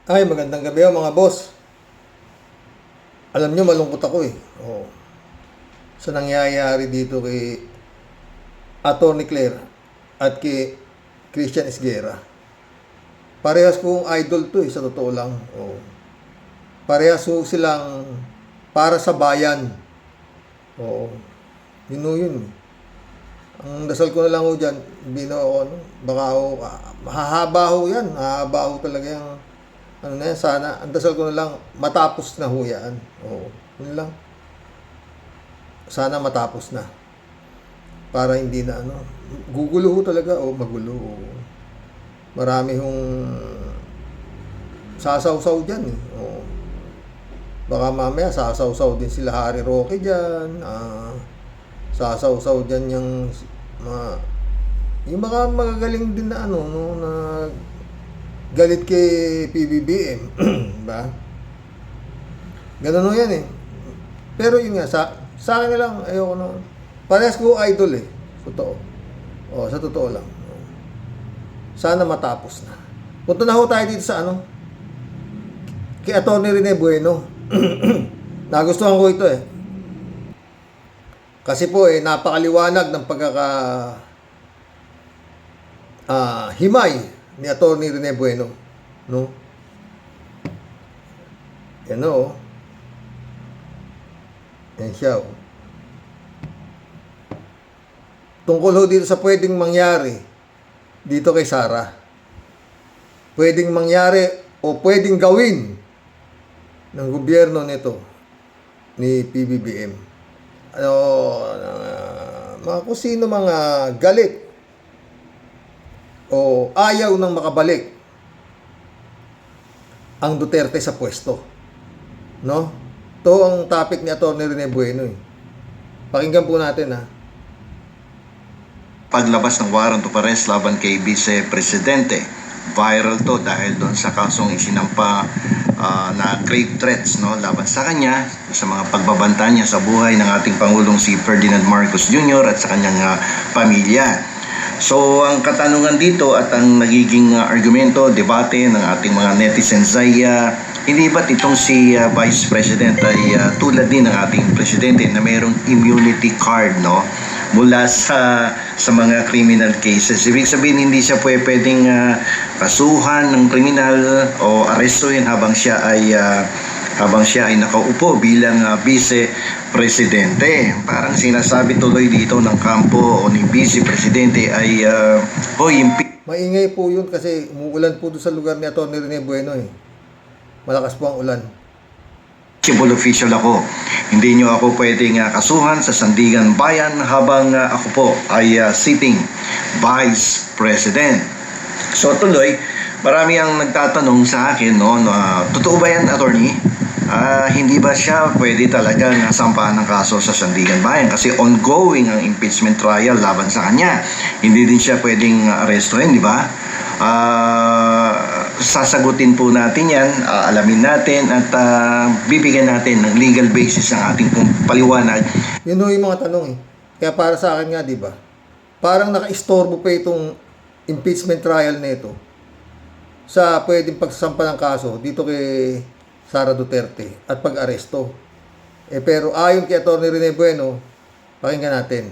Ay, magandang gabi mga boss. Alam nyo, malungkot ako eh. Oo. Sa nangyayari dito kay Atty. Claire at kay Christian Esguerra. Parehas kong idol to eh, sa totoo lang. Oo. Parehas ko silang para sa bayan. Oo. Yun o yun. Ang dasal ko na lang ho dyan, bino ako, ano, baka ho, mahahaba ho yan. Mahahaba ho talaga yung ano na yan, sana, ang dasal ko na lang, matapos na ho yan. Oo, yun lang. Sana matapos na. Para hindi na ano, gugulo ho talaga, o magulo. Oo. Marami hong sasaw-saw dyan eh. Oo. Baka mamaya sasaw-saw din sila Harry Roque dyan. Sasaw-saw dyan yung mga magagaling din na ano, no, na galit kay PBBM. Ba? Ganun yan eh. Pero yun nga, sa akin na lang, ayoko na. Parehas ko idol eh. Totoo. Sa totoo lang. Sana matapos na. Punta na ho tayo dito sa ano, kay Atty. Rene Bueno. Nagustuhan ko ito eh. Kasi po eh, napakaliwanag ng himay ni Atty. Rene Bueno, no? Yan o. Yan siya o. Tungkol ho dito sa pwedeng mangyari dito kay Sara. Pwedeng mangyari o pwedeng gawin ng gobyerno nito ni PBBM. Mga kung sino mga galit o ayaw nang makabalik ang Duterte sa pwesto. No? Ito ang topic ni Atty. Rene Bueno eh. Pakinggan po natin ha. Paglabas ng warrant of arrest laban kay Vice Presidente. Viral to dahil doon sa kasong isinampa na grave threats, no, laban sa kanya, sa mga pagbabanta niya sa buhay ng ating Pangulong si Ferdinand Marcos Jr. at sa kanyang pamilya. So, ang katanungan dito at ang nagiging argumento, debate ng ating mga netizens ay hindi ba't itong si Vice President ay tulad din ng ating Presidente na mayroong immunity card, no, mula sa mga criminal cases. Ibig sabihin, hindi siya pwedeng kasuhan ng kriminal o arestuhin habang siya ay nakaupo bilang Vice Presidente. Parang sinasabi tuloy dito ng kampo o ni Vice Presidente ay Maingay po yun kasi umuulan po doon sa lugar ni Atty. Rene Bueno eh. Malakas po ang ulan. Civil official ako. Hindi nyo ako pwedeng kasuhan sa Sandigan Bayan habang ako po ay sitting Vice President. So tuloy, marami ang nagtatanong sa akin, no, totoo ba yan, attorney? Hindi ba siya pwede talagang sampahan ng kaso sa Sandigan Bayan? Kasi ongoing ang impeachment trial laban sa kanya. Hindi din siya pwedeng arestuhin, di ba? Sasagutin po natin yan, alamin natin at bibigyan natin ng legal basis ang ating paliwanag. Yun yung mga tanong eh. Kaya para sa akin nga, di ba? Parang naka-istorbo pa itong impeachment trial na ito sa pwedeng pagsasampa ng kaso dito kay Sara Duterte at pag-aresto. Pero ayon kay Atty. Rene Bueno, pakinggan natin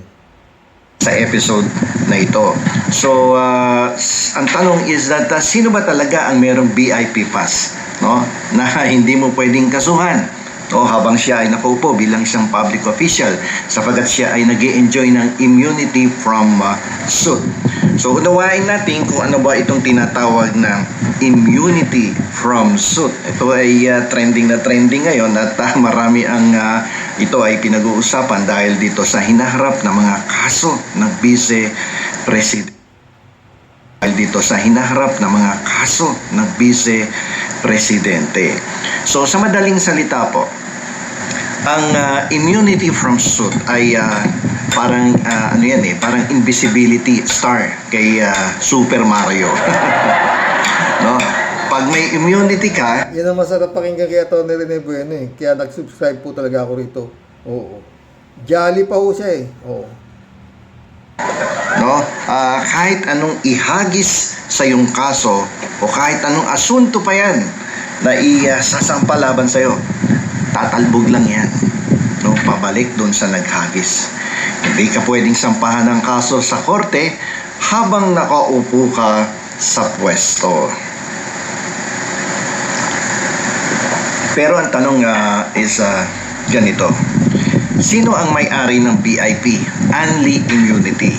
Sa episode na ito. So, ang tanong is that sino ba talaga ang merong VIP pass, no, na hindi mo pwedeng kasuhan, no, habang siya ay nakaupo bilang isang public official sapagkat siya ay nag-e-enjoy ng immunity from suit. So, unawain natin kung ano ba itong tinatawag na immunity from suit. Ito ay trending na trending ngayon at marami ang ito ay pinag-uusapan dahil dito sa hinaharap na mga kaso ng Vice President. So, sa madaling salita po, ang immunity from suit ay parang parang invisibility star kay Super Mario. No? Pag may immunity ka, yan ang masarap pakinggan kay Atty. Rene Bueno eh. Kaya nag-subscribe po talaga ako rito. Oo. Jolly pa ho siya eh. Oo. no, kahit anong ihagis sa iyong kaso o kahit anong asunto pa yan na sasampa laban sa'yo, tatalbog lang yan. No, pabalik doon sa naghagis. Hindi ka pwedeng sampahan ng kaso sa korte habang nakaupo ka sa pwesto. Pero ang tanong is ganito. Sino ang may-ari ng BIP? Only immunity.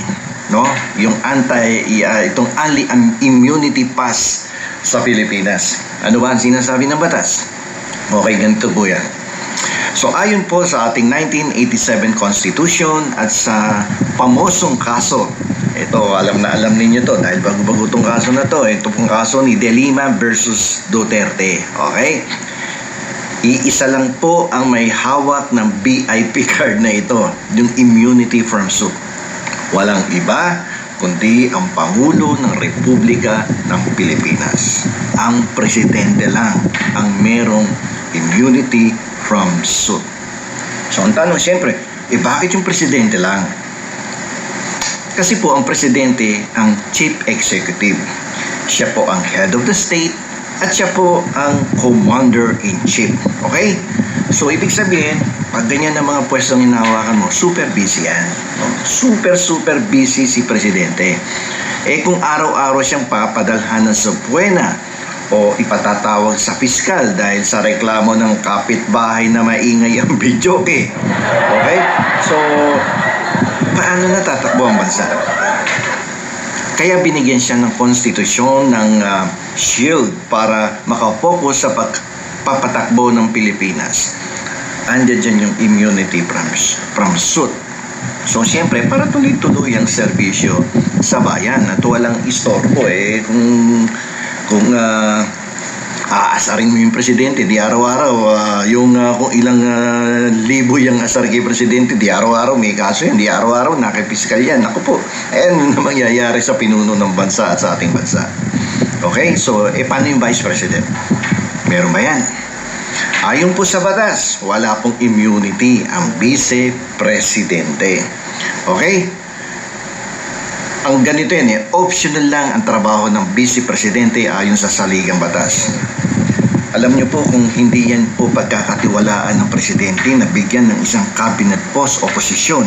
No? Yung itong only immunity pass sa Pilipinas. Ano ba ang sinasabi ng batas? Okay, ganito po yan. So ayon po sa ating 1987 Constitution at sa pamosong kaso, ito alam na alam ninyo to dahil bago-bago itong kaso na to, ito pong kaso ni De Lima versus Duterte. Okay? Iisa lang po ang may hawak ng BIP card na ito, yung immunity from suit. Walang iba kundi ang Pangulo ng Republika ng Pilipinas. Ang presidente lang ang merong immunity from suit. So ang tanong siyempre, bakit yung presidente lang? Kasi po ang presidente ang chief executive. Siya po ang head of the state at siya po ang commander-in-chief. Okay? So ibig sabihin, pag ganyan ang mga pwestong hinahawakan mo, super busy yan. No? Super busy si presidente. Kung araw-araw siyang papadalhan sa buwena o ipatatawag sa piskal dahil sa reklamo ng kapitbahay na maingay ang videoke. Okay? So, paano natatakbo ang bansa? Kaya binigyan siya ng konstitusyon ng shield para makapokus sa pagpapatakbo ng Pilipinas. Andiyan dyan yung immunity from suit. So, siyempre, para tuloy-tuloy ang serbisyo sa bayan at walang istorbo kung aasarin mo yung presidente, di araw-araw kung ilang libo yung asar kay presidente, di araw-araw may kaso yan, di araw-araw nakipiskal yan. Ako po, ano na mangyayari sa pinuno ng bansa at sa ating bansa? Okay, so paano yung vice president? Meron ba yan? Ayon po sa batas, wala pong immunity ang vice presidente. Okay? Ang ganito yan optional lang ang trabaho ng vice presidente ayon sa saligang batas. Alam niyo po kung hindi yan po pagkakatiwalaan ng presidente na bigyan ng isang cabinet post o posisyon,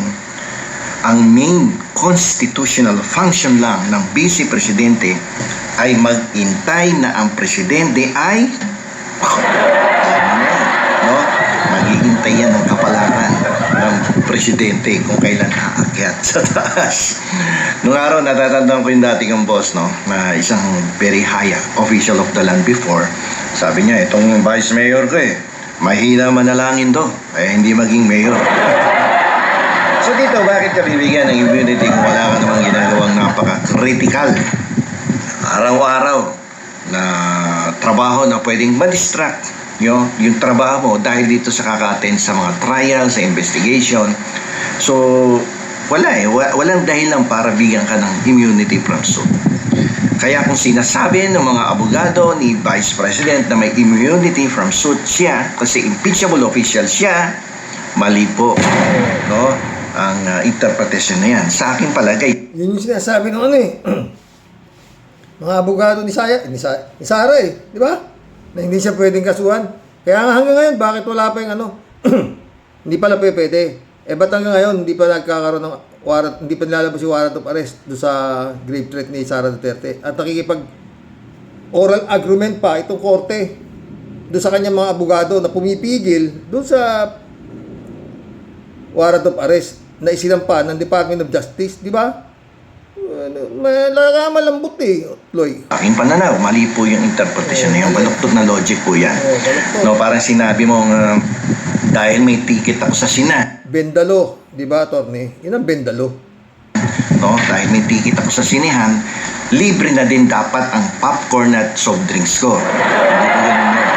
ang main constitutional function lang ng vice presidente ay mag-intay na ang presidente ay mag-iintay yan ng kapalaran ng presidente kung kailan aakyat sa taas. Noong araw, natatandaan ko yung dating ang boss, na isang very high official of the land before. Sabi niya, itong vice mayor ko mahina manalangin to, hindi maging mayor. So dito, bakit ka bibigyan ng immunity kung wala ka namang ginagawang napaka-critical araw-araw na trabaho na pwedeng ma-distract yung trabaho mo dahil dito sa kaka-attend sa mga trial, sa investigation. So, walang dahilan para bigyan ka ng immunity from suit. Kaya kung sinasabi ng mga abogado ni Vice President na may immunity from suit siya, kasi impeachable official siya, mali po ang interpretation na yan. Sa akin palagay. Yun yung sinasabi ng mga abogado ni Sara di ba? Na hindi siya pwedeng kasuhan. Kaya nga hanggang ngayon, bakit wala pa yung hindi pala pwede. Ba't hanggang ngayon, hindi pa nagkakaroon ng warrant, hindi pa nilalabas yung warrant of arrest doon sa grave threat ni Sara Duterte. At nakikipag oral agreement pa itong korte doon sa kanyang mga abogado na pumipigil doon sa warrant of arrest na isinampa ng Department of Justice, di ba? Malambot Loy. Aking pananaw, mali po yung interpretation na yung baluktot na logic po yan. Parang sinabi mo dahil may ticket ako sa Sina. Bendalo, di ba, attorney? Yun ang bendalo. Dahil may ticket ako sa sinihan, libre na din dapat ang popcorn at soft drinks ko. Hindi po ganun yun.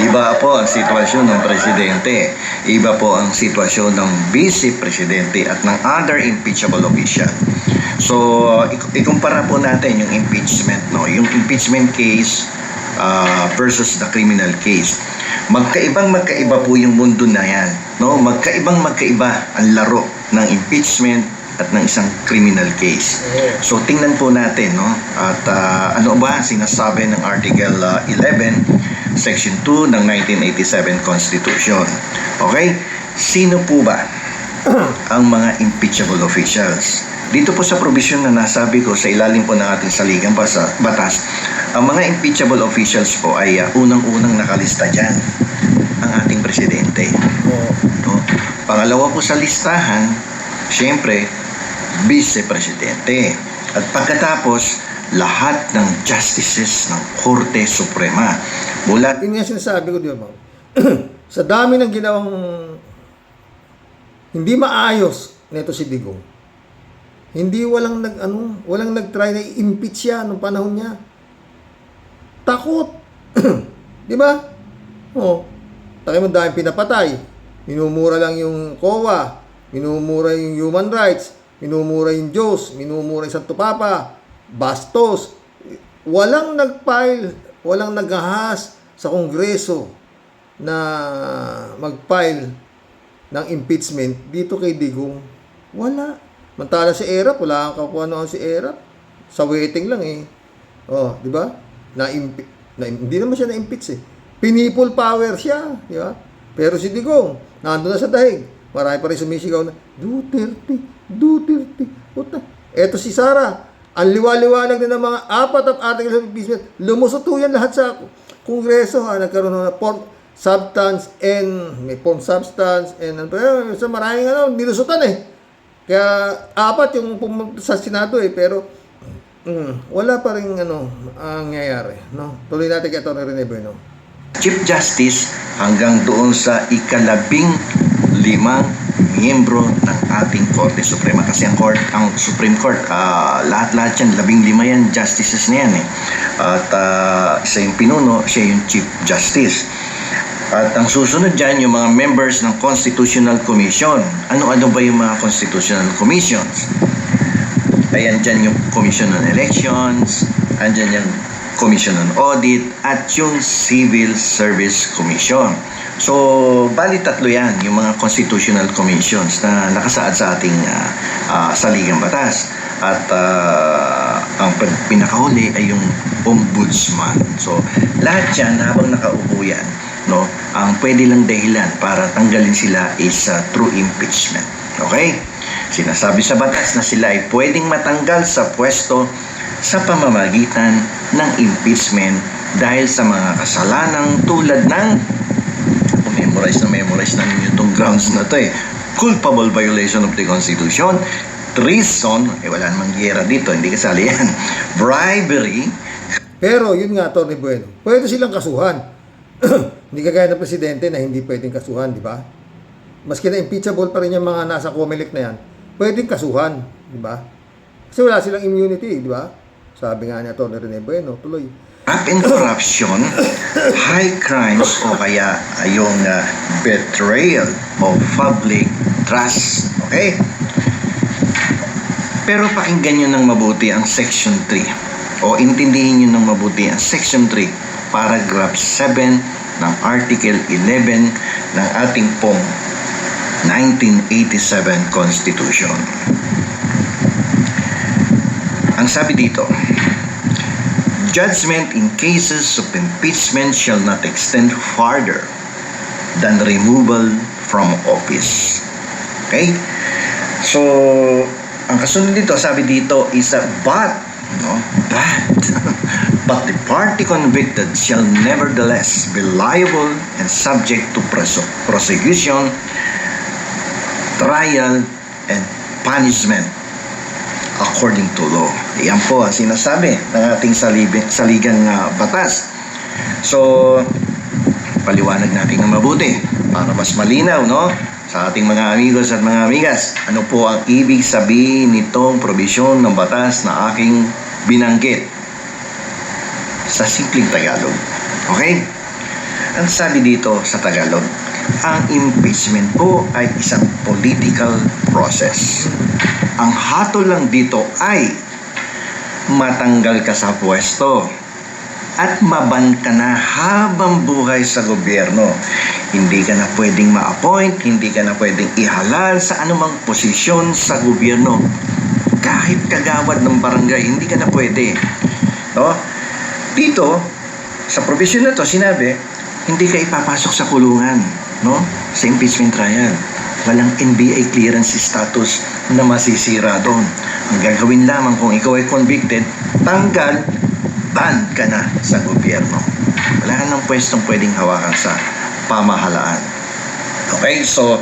Iba po ang sitwasyon ng presidente. Iba po ang sitwasyon ng vice presidente at ng other impeachable official. So, ikumpara po natin yung impeachment, yung impeachment case versus the criminal case. Magkaiba po yung mundo na yan, Magkaiba ang laro ng impeachment at ng isang criminal case. So tingnan po natin, no? At ano ba sinasabi ng Article 11, Section 2 ng 1987 Constitution. Okay? Sino po ba ang mga impeachable officials? Dito po sa provision na nasabi ko sa ilalim po ng ating saligang batas, ang mga impeachable officials po ay unang-unang nakalista dyan, ang ating presidente. No? Pangalawa po sa listahan, siyempre, vice-presidente. At pagkatapos, lahat ng justices ng Korte Suprema. Mula Yun nga sinasabi ko, di ba, ma'am? Sa dami ng ginawang hindi maayos nito si Digong, hindi walang nag-try na i-impeach siya nung panahon niya. Takot. Di ba? Oh. Takay mo dahil pinapatay. Minumura lang yung COA, minumura yung human rights, minumura yung Diyos, minumura yung Santo Papa, bastos. Walang nag-file, walang naghahas sa Kongreso na mag-file ng impeachment dito kay Digong. Wala. Mantala si Erap, wala kang kapuan si Erap. Sa waiting lang eh. Oh, di ba? Hindi naman siya na-impeach eh. Pinipol power siya, di ba? Pero si Digong, nandun na sa dahig. Marami pa rin sumisigaw na, Duterte, Duterte. Puta. Eto si Sara, ang liwa-liwanag na ng mga 4 articles of impeachment, lumusot po yan lahat sa Kongreso. Nagkaroon ng form substance and may form substance and so maraming nilusutan eh. Kaya 4 yung pumunta sa Senado eh, pero wala pa rin ang nangyayari, no? Tuloy natin kay Atty. Rene Bueno. Chief Justice hanggang doon sa ika-15 miyembro ng ating Korte Suprema. Kasi ang Supreme Court, lahat-lahat yan, 15 yan, justices na yan eh. At isa yung pinuno, siya yung Chief Justice. At ang susunod dyan, yung mga members ng Constitutional Commission. Ano-ano ba yung mga Constitutional Commissions? Ayan dyan yung Commission on Elections, andyan yung Commission on Audit, at yung Civil Service Commission. So, bali 3 yan, yung mga Constitutional Commissions na nakasaad sa ating saligang batas. At ang pinakahuli ay yung Ombudsman. So, lahat yan, habang nakaupo yan, no, ang pwede lang dahilan para tanggalin sila is through impeachment. Okay? Sinasabi sa batas na sila ay pwedeng matanggal sa pwesto sa pamamagitan ng impeachment dahil sa mga kasalanang tulad ng memorize na ninyo itong grounds na to eh. Culpable violation of the Constitution, treason, wala namang giyera dito, hindi kasali yan. Bribery. Pero yun nga, Atty. Bueno, pwede silang kasuhan. Hindi kagaya ng presidente na hindi pwedeng kasuhan, di ba? Maski na impeachable pa rin yung mga nasa COMELEC na yan, pwedeng kasuhan, di ba? Kasi wala silang immunity, di ba? Sabi nga ni Atty. Rene Bueno, tuloy. Up in corruption, high crimes o kaya yung betrayal of public trust. Okay? Pero pakinggan nyo ng mabuti ang Section 3 o intindihin nyo ng mabuti ang Section 3, Paragraph 7 ng Article 11 ng ating pong 1987 Constitution. Ang sabi dito, judgment in cases of impeachment shall not extend farther than removal from office. Okay? So, ang kasunod dito, sabi dito is but the party convicted shall nevertheless be liable and subject to prosecution, trial, and punishment according to law. Yan po ang sinasabi ng ating saligang batas. So, paliwanag natin ng mabuti para mas malinaw, no? Sa ating mga amigos at mga amigas, ano po ang ibig sabihin nitong probisyon ng batas na aking binanggit sa simpleng Tagalog. Okay? Ang sabi dito sa Tagalog, ang impeachment po ay isang political process. Ang hatol lang dito ay matanggal ka sa pwesto at maban ka na habang buhay sa gobyerno. Hindi ka na pwedeng ma-appoint, hindi ka na pwedeng ihalal sa anumang posisyon sa gobyerno. Kahit kagawad ng barangay, hindi ka na pwede. No? Dito, sa provision na to, sinabi, hindi ka ipapasok sa kulungan, no? Sa impeachment trial. Walang NBA clearance status na masisira doon. Ang gagawin lamang kung ikaw ay convicted, tanggal, ban ka na sa gobyerno. Wala ka ng pwestong pwedeng hawakan sa pamahalaan. Okay, so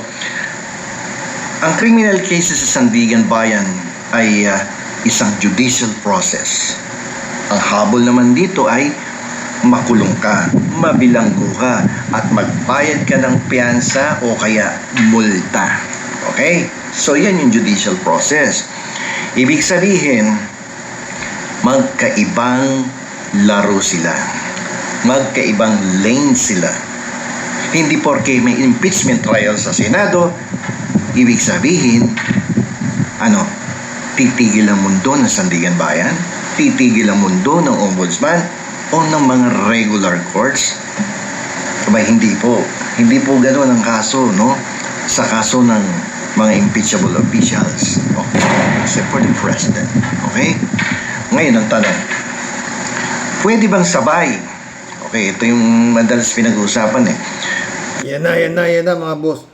ang criminal cases sa Sandigan Bayan ay isang judicial process. Ang habol naman dito ay makulong ka, mabilanggo ka, at magbayad ka ng piyansa o kaya multa. Okay? So yan yung judicial process. Ibig sabihin, magkaibang laro sila. Magkaibang lane sila. Hindi porke may impeachment trial sa Senado, ibig sabihin, titigil ang mundo ng Sandigan Bayan, titigil ang mundo ng Ombudsman, o ng mga regular courts. Hindi po. Hindi po ganoon ang kaso, no? Sa kaso ng mga impeachable officials. Okay? Except for the president. Okay? Ngayon ang tanong, pwede bang sabay? Okay, ito yung madalas pinag-uusapan eh. Yan na mga boss.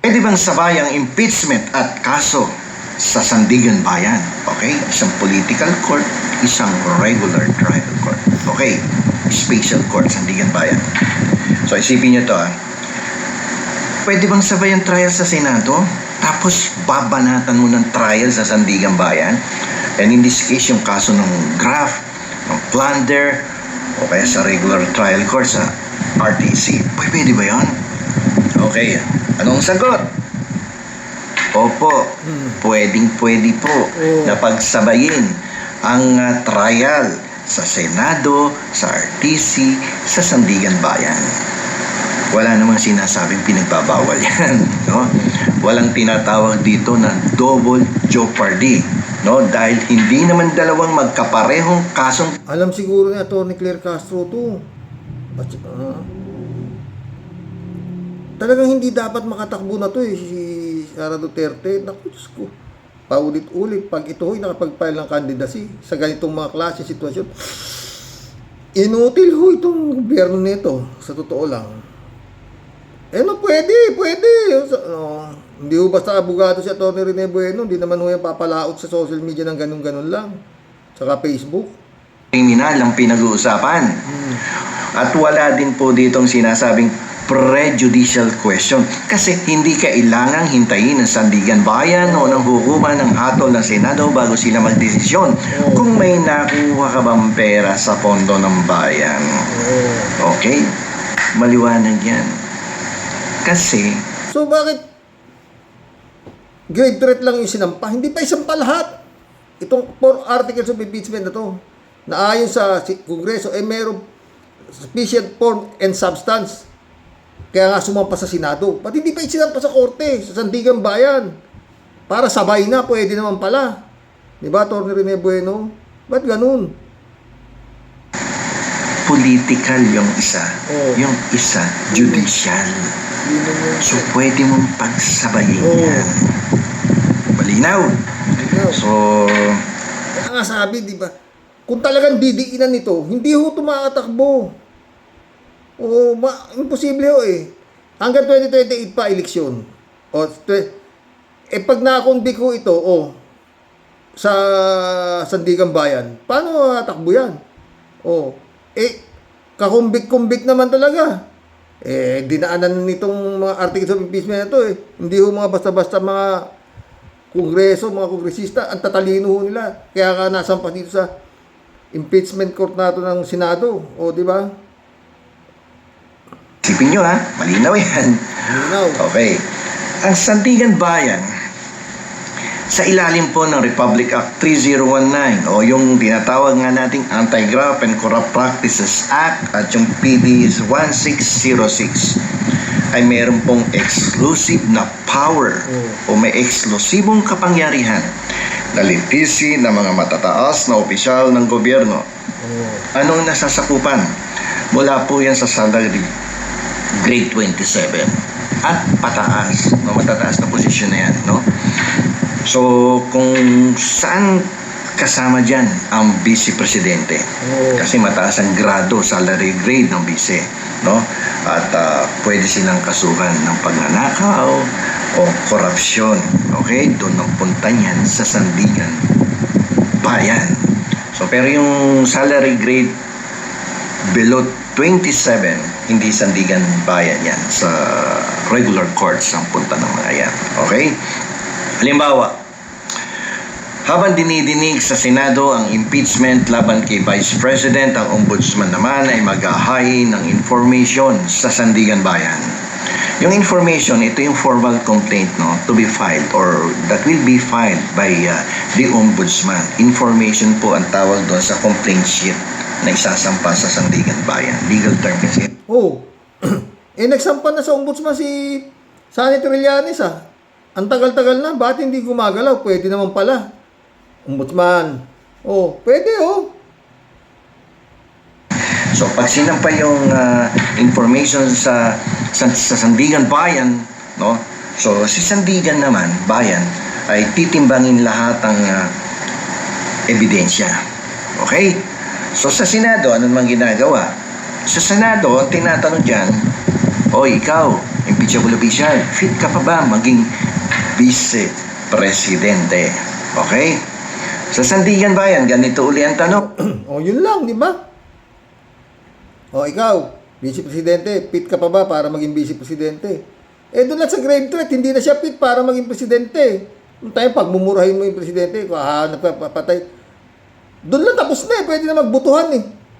Pwede bang sabay ang impeachment at kaso sa Sandigan Bayan? Okay? Isang political court, isang regular trial court. Okay? Special court, Sandigan Bayan. So, isipin nyo to Pwede bang sabay ang trial sa Senado? Tapos, babanatan mo ng trial sa Sandigan Bayan? And in this case, yung kaso ng graft, ng plunder, o kaya sa regular trial court sa RTC. Pwede ba yun? Okay. Anong sagot? Opo, pwede po na pagsabayin ang trial sa Senado, sa RTC, sa Sandigan Bayan. Wala namang sinasabing pinagbabawal yan, no? Walang tinatawag dito na double jeopardy, no? Dahil hindi naman dalawang magkaparehong kasong Alam siguro ni Atty. Claire Castro to. Talagang hindi dapat makatakbo na to si Sara Duterte. Naku, Diyos ko. Paulit-ulit. Pag ito ho'y nakapag-file ng candidacy sa ganitong mga klase sitwasyon, inutil ho itong gobyerno nito. Sa totoo lang. Pwede. Hindi ho basta abogado si Atty. Rene Bueno. Hindi naman ho yung papalaot sa social media ng ganun-ganun lang. Saka Facebook. kriminal ang pinag-uusapan. At wala din po ditong sinasabing prejudicial question. Kasi hindi kailangang hintayin ng Sandigan Bayan o ng hukuman ng hatol ng Senado bago sila magdesisyon kung may nakuha ka bang pera sa pondo ng bayan. Okay? Maliwanag yan. Kasi So bakit grade threat lang yung sinampa? Hindi pa isampa lahat. Itong 4 articles of impeachment na to, na ayon sa Kongreso, mayroong sufficient form and substance. Kaya nga sumampa sa Senado. Ba't hindi pa isinampa sa Korte, sa Sandigan Bayan? Para sabay na, pwede naman pala. Diba, Atty. Rene Bueno? Ba't ganun? political yung isa. Yung isa, judicial. So, pwede mong pagsabayin yan. Malinaw. So, kaya nga sabi, di ba? Kung talagang didiinan nito, hindi ho tumakatakbo. Imposible ho eh. Hanggang 2028 pa eleksyon. Pag na-convict ho ito, sa Sandigan Bayan, paano takbo yan? Kakumbik-kumbik naman talaga. Dinaanan nitong mga articles of impeachment na to Hindi ho mga basta-basta mga kongreso, mga kongresista, ang tatalino ho nila. Kaya ka nasampa dito sa impeachment court nato ng Senado. Di ba? Isipin nyo malinaw yan. Malinaw. Okay. Ang Sandigan Bayan, sa ilalim po ng Republic Act 3019 o yung tinatawag nga nating Anti-Graft and Corrupt Practices Act at yung PD 1606 ay meron pong exclusive na power o may eksklusibong kapangyarihan na litisin ng mga matataas na opisyal ng gobyerno Oh. Anong nasasakupan? Mula po yan sa salary grade 27 at pataas, no? Matataas na posisyon na yan, no? So, kung saan kasama dyan ang vice presidente, Oh. kasi mataas ang grado, salary grade ng vice, no? At pwede silang kasuhan ng pagnanakaw o korupsyon, okay? Doon ang punta niyan sa sandigan bayan. So, pero yung salary grade below 27, hindi sandigan bayan yan. Sa regular courts ang punta ng mga yan. Okay? Halimbawa, habang dinidinig sa Senado ang impeachment laban kay Vice President, ang Ombudsman naman ay mag-ahain ng information sa sandigan bayan. Yung information, ito yung formal complaint, no, to be filed or that will be filed by the Ombudsman. Information po ang tawag doon sa complaint sheet na isasampa sa sandigan bayan. Legal term kasi. Oh. Nagsampan na sa ombudsman si Sani Trillanes Ang tagal-tagal na, bakit hindi gumagalaw? Pwede naman pala. Ombudsman. Oh, pwede oh. So, pag sinampa yung information sa sandigan bayan, no? So, si sandigan naman, bayan, ay titimbangin lahat ng ebidensya. Okay? So, sa Senado, ano naman ginagawa? Sa Senado, ang tinatanong dyan, ikaw, impeachable official, fit ka pa ba maging vice presidente? Okay? Sa sandigan bayan, ganito uli ang tanong. Oh, yun lang, di ba? Oh, ikaw, Vice Presidente, fit ka pa ba para maging Vice Presidente? Doon lang sa grave threat, hindi na siya fit para maging Presidente. Doon tayo, pagmumurahin mo yung Presidente, kung hahanap ka, papatay. Doon lang tapos na pwede na magbutuhan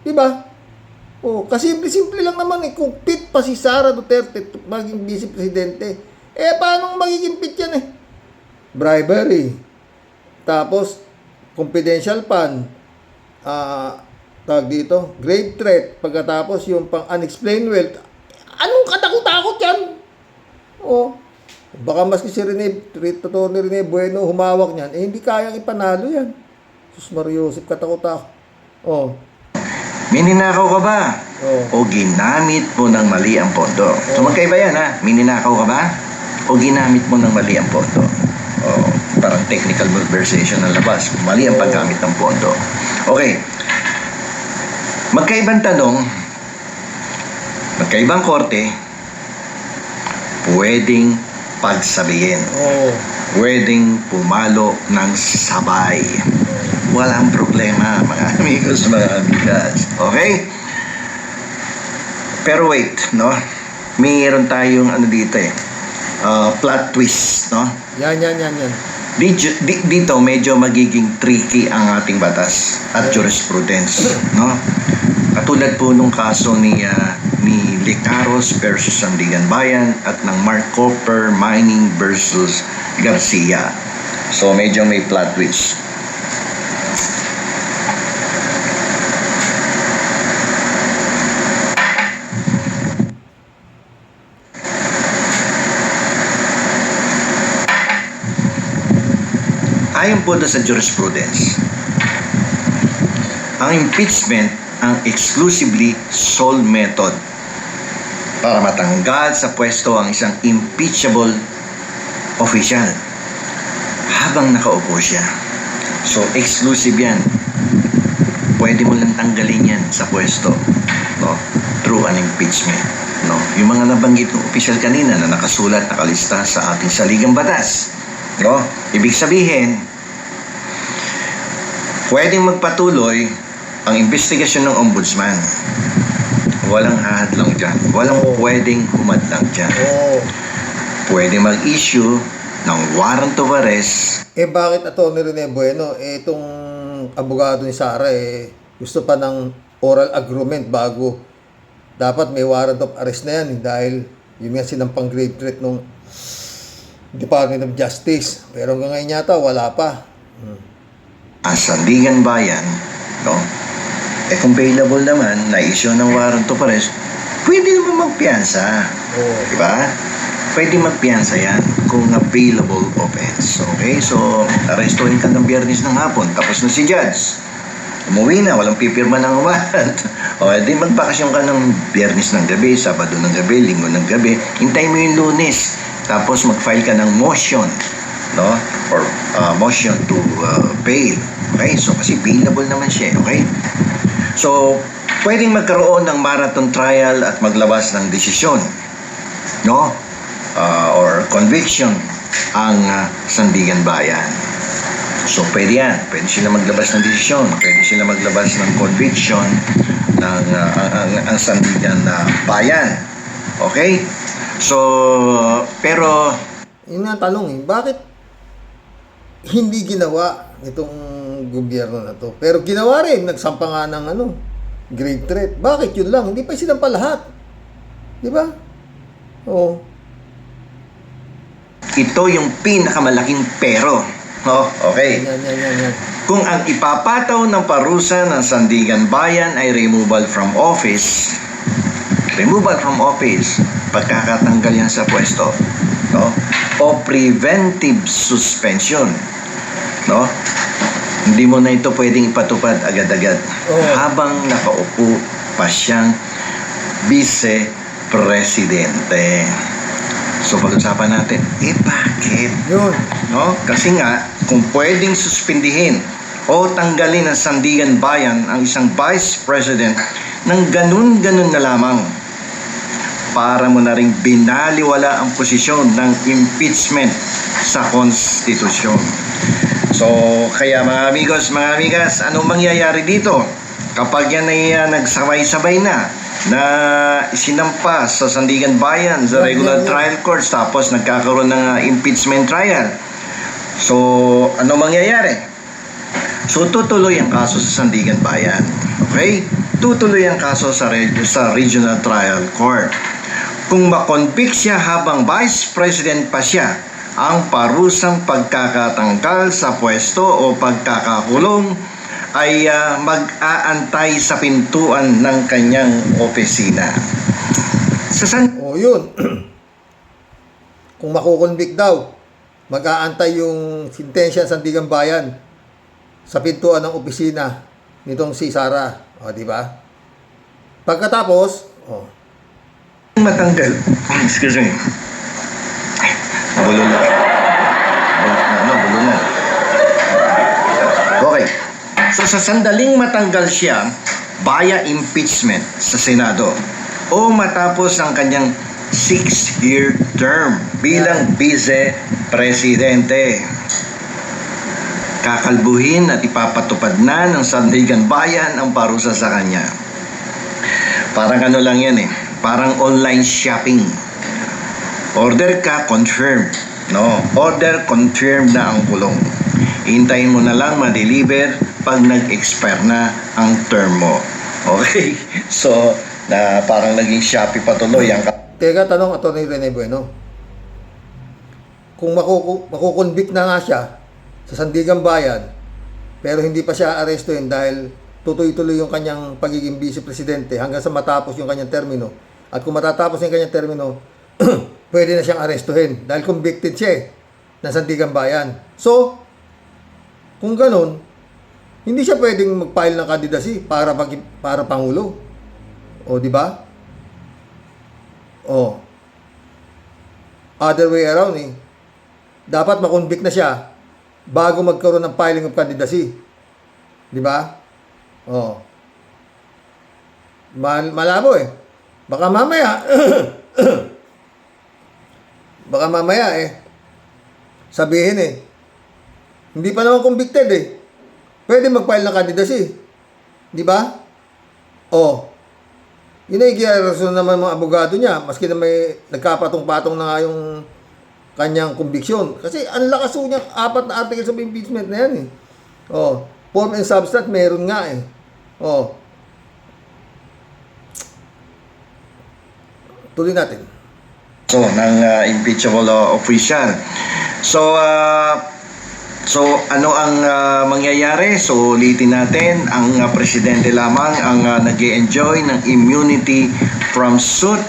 Di ba? Oh, kasi simple lang naman kung fit pa si Sara Duterte maging Vice Presidente. Paano magiging fit yan Bribery. Tapos, confidential fund. Tawag dito, grave threat, pagkatapos yung pang unexplained wealth. Anong katakot-takot yan? Oh, baka maski si Attorney Rene Bueno humawak niyan, hindi kayang ipanalo yan. Sus Mariosep, katakot-takot. Oh. May ninakaw ka ba? Oh. O ginamit mo ng mali ang pondo? So magkaiba yan May ninakaw ka ba? O ginamit mo ng mali ang pondo? Parang technical malversation ng labas. Mali ang paggamit ng pondo. Okay. Magkaibang tanong, magkaibang korte, pwedeng pagsabihin. Oh. Pwedeng pumalo ng sabay. Walang problema, mga amigos, mga amigas. Okay? Pero wait, no? Mayroon tayong dito plot twist, no? Yan. Dito medyo magiging tricky ang ating batas at jurisprudence, no? Katulad po nung kaso ni Licaros versus Sandigan Bayan at ng Mark Copper Mining versus Garcia. So medyo may plot twist. Ayon po sa jurisprudence, ang impeachment ang exclusively sole method para matanggal sa pwesto ang isang impeachable official habang nakaupo siya. So, exclusive yan. Pwede mo lang tanggalin yan sa pwesto, no? Through an impeachment, no? Yung mga nabanggit ng official kanina na nakasulat, nakalista sa ating saligang batas, no? Ibig sabihin, pwedeng magpatuloy ang investigasyon ng ombudsman. Walang hahadlang dyan. Walang pwedeng humadlang dyan. Oh. Pwede mag-issue ng warrant of arrest. Bakit Attorney Rene Bueno? Itong abogado ni Sara, gusto pa ng oral agreement bago. Dapat may warrant of arrest na yan dahil yun nga sinampang grave threat ng Department of Justice. Pero hanggang ngayon yata, wala pa. Ang Sandigan Bayan, no? Kung available naman na issue ng warrant of arrest, pwede naman magpiyansa. Oh. Diba? Pwede magpiyansa yan kung available offense. Okay? So, arrestuhin ka ng Biyernes ng hapon, tapos na si judge. Umuwi na, walang pipirma ng warrant. O, di magbakasyon ka ng Biyernes ng gabi, Sabado ng gabi, Linggo ng gabi. Hintay mo yung Lunes. Tapos mag-file ka ng motion, no? Or motion to bail. Okay? So, kasi bailable naman siya, okay? So, pwedeng magkaroon ng marathon trial at maglabas ng desisyon, no? Or conviction ang Sandigan Bayan. So, pwede yan. Pwede sila maglabas ng desisyon. Pwede sila maglabas ng conviction ng ang Sandigan Bayan. Okay? So, pero Yun nga ang tanong eh, bakit hindi ginawa itong gobyerno na to? Pero ginawa rin, nagsampa nga ng grave threat. Bakit yun lang? Hindi pa sinampa lahat. Di ba? Oo. ito yung pinakamalaking pero. Oh, okay. Yan. Kung ang ipapataw ng parusa ng Sandigan Bayan ay removal from office, pagkakatanggal yan sa pwesto, no? O preventive suspension, no? Hindi mo na ito pwedeng ipatupad agad-agad habang nakaupo pa siyang vice-presidente. So pag-usapan natin, bakit? Yun. No? Kasi nga, kung pwedeng suspindihin o tanggalin ng Sandigan Bayan ang isang vice president ng ganun-ganun na lamang, para mo na rin binaliwala ang posisyon ng impeachment sa konstitusyon. So, kaya mga amigos, mga amigas, anong mangyayari dito? Kapag yan ay nagsabay-sabay na isinampa sa Sandigan Bayan sa regular trial courts, tapos nagkakaroon ng impeachment trial. So, ano mangyayari? So, tutuloy ang kaso sa Sandigan Bayan. Okay? Tutuloy ang kaso sa regional trial court. Kung makonvict siya habang vice president pa siya, ang parusang pagkakatanggal sa pwesto o pagkakakulong ay mag-aantay sa pintuan ng kanyang opisina. Yun. Kung makukonvict daw, mag-aantay yung sintensya sa Sandigan Bayan sa pintuan ng opisina nitong si Sara. O, di ba? Pagkatapos, matanggal. Excuse me. Bulol na. Bulol na. Okay. So, sa sandaling matanggal siya via impeachment sa Senado o matapos ang kanyang 6-year term bilang vice-presidente, kakalbuhin at ipapatupad na ng Sandigan Bayan ang parusa sa kanya. Parang ano lang yan parang online shopping. Order ka, confirm. No? Order, confirm na ang kulong. Hintayin mo na lang ma-deliver pag nag-expire na ang term mo. Okay? So, parang naging Shopee patuloy ang... Teka, tanong Atty. Rene Bueno. Kung makukonvict na nga siya sa Sandigan Bayan, pero hindi pa siya arestuhin dahil tuloy-tuloy yung kanyang pagiging vice-presidente hanggang sa matapos yung kanyang termino. At kung matatapos yung kanyang termino, pwede na siyang arestuhin dahil convicted siya ng Sandigan Bayan. So, kung ganun, hindi siya pwedeng mag-file ng candidacy para pangulo. O, di ba? O, other way around dapat makonvict na siya bago magkaroon ng filing of candidacy. Di ba? O. Malabo Baka mamaya sabihin hindi pa naman convicted pwede mag-file ng candidacy. Di ba? Yun ay rason naman mga abogado niya, maski na may nagkapatong-patong na nga yung kanyang conviction. Kasi ang lakas niya, 4 na articles of impeachment na yan form and substance meron nga tuloy natin. So, ng impeachable official. So, ano ang mangyayari? So, ulitin natin, ang presidente lamang ang nag-e-enjoy ng immunity from suit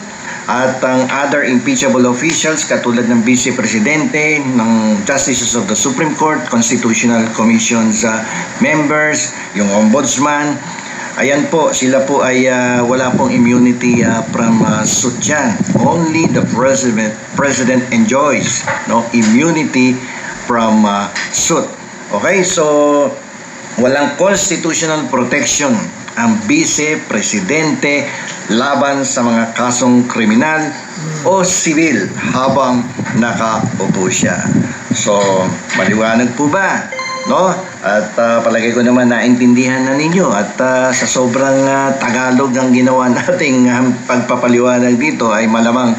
at ang other impeachable officials katulad ng vice-presidente, ng justices of the Supreme Court, constitutional commissions members, yung ombudsman, ayan po, sila po ay wala pong immunity from suit yan. Only the president enjoys immunity from suit. Okay, so walang constitutional protection ang vice-presidente laban sa mga kasong kriminal o sibil habang nakaupo siya. So, maliwanag po ba? No? At palagay ko naman naintindihan na ninyo at sa sobrang Tagalog ang ginawa nating pagpapaliwanag dito ay malamang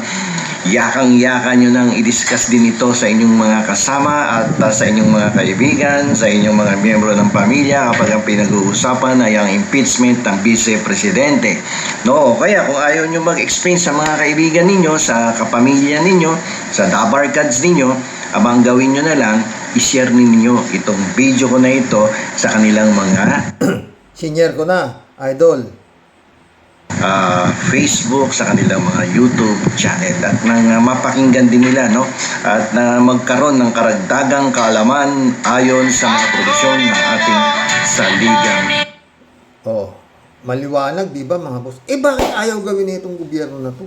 yakang-yaka nyo nang i-discuss din ito sa inyong mga kasama at sa inyong mga kaibigan, sa inyong mga miyembro ng pamilya kapag ang pinag-uusapan ay ang impeachment ng vice-presidente. No, kaya kung ayaw nyo mag-explain sa mga kaibigan ninyo, sa kapamilya ninyo, sa dabarkads ninyo, abang gawin nyo na lang, i-share ninyo itong video ko na ito sa kanilang mga Senior ko na, idol. Facebook, sa kanilang mga YouTube channel at nang mapakinggan din nila at na magkaroon ng karagdagang kaalaman ayon sa mga produksyon ng ating saligang. Maliwanag, di ba mga boss? Bakit ayaw gawin itong gobyerno na to?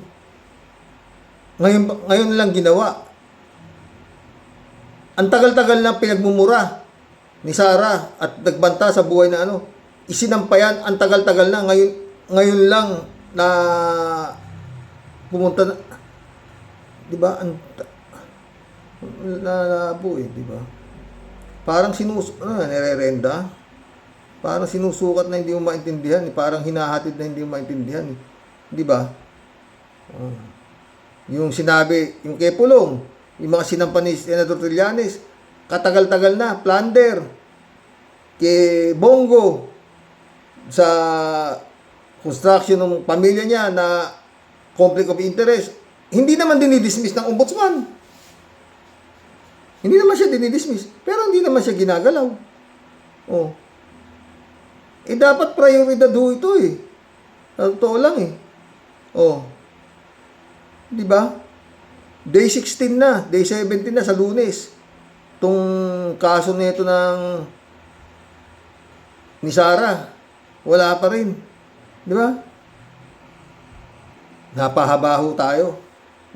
Ngayon lang ginawa. Ang tagal-tagal na pinagmumura ni Sara at nagbanta sa buhay na isinampayan, ang tagal-tagal na, ngayon lang na pumunta na, di ba? Di ba? Parang nire-renda. Parang sinusukat na hindi mo maintindihan, parang hinahatid na hindi mo maintindihan, di ba? Yung sinabi, yung kay Pulong, yung mga sinampan ni Senator Trillanes, katagal-tagal na, plunder, kay Bongo, sa construction ng pamilya niya na conflict of interest, hindi naman dinidismiss ng ombudsman. Hindi naman siya dinidismiss, pero hindi naman siya ginagalaw. Dapat prioridad ho ito Totoo lang Di ba? Day 16 na, day 17 na sa Lunes. Itong kaso nito ni Sara, wala pa rin. Di ba? Napahaba ho tayo.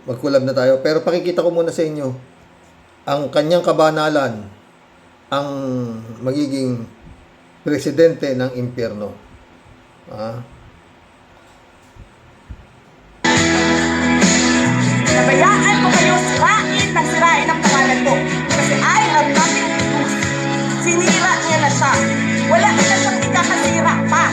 Magkulab na tayo. Pero pakikita ko muna sa inyo ang kanyang kabanalan, ang magiging presidente ng impyerno. Nabayaan ko kayo sirain ang pangalan ko. Kasi I have nothing to lose. Sinira niya na siya. Wala na siyang ikakasira pa.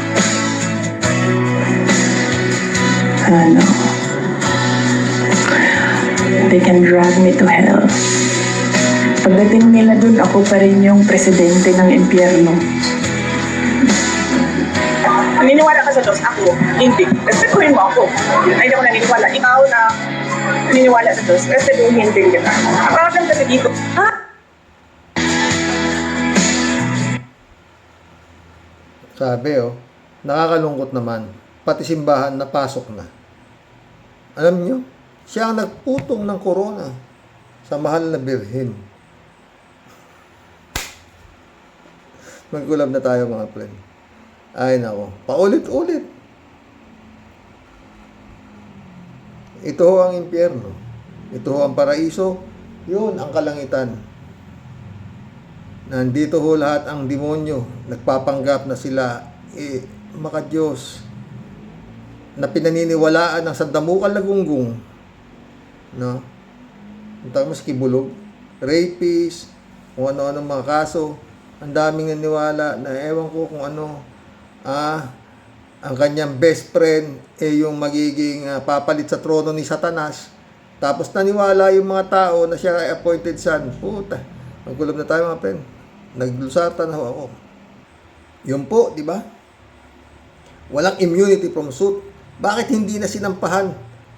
They can drag me to hell. Pagdating nila dun, ako pa rin yung presidente ng impyerno. Naniniwala ka sa Diyos? Ako, hindi. Respetuhin mo ako. Ay, hindi ako naniniwala. Ikaw na naniniwala sa Diyos, respetuhin din kita. Ang problem kasi dito, Sabi nakakalungkot naman. Pati simbahan napasok na. Alam nyo, siya ang nagputong ng corona sa mahal na birhen. Magkulab na tayo mga friend. Ay nako, paulit-ulit. Ito ho ang impyerno. Ito ho ang paraiso. Yun ang kalangitan. Nandito ho lahat ang demonyo. Nagpapanggap na sila maka-Diyos. Na pinaniniwalaan ng sandamukal na gunggong. Ang tawag mo sa kibulog. Rapist. Kung ano-ano mga kaso. Ang daming naniwala na ewan ko kung ano. Ang kanyang best friend yung magiging papalit sa trono ni Satanas. Tapos naniwala yung mga tao na siya ay appointed son. Puta. Magkulab na tayo mga friend. Naglusartan na ako. Yun po, di ba? Walang immunity from suit. Bakit hindi na sinampahan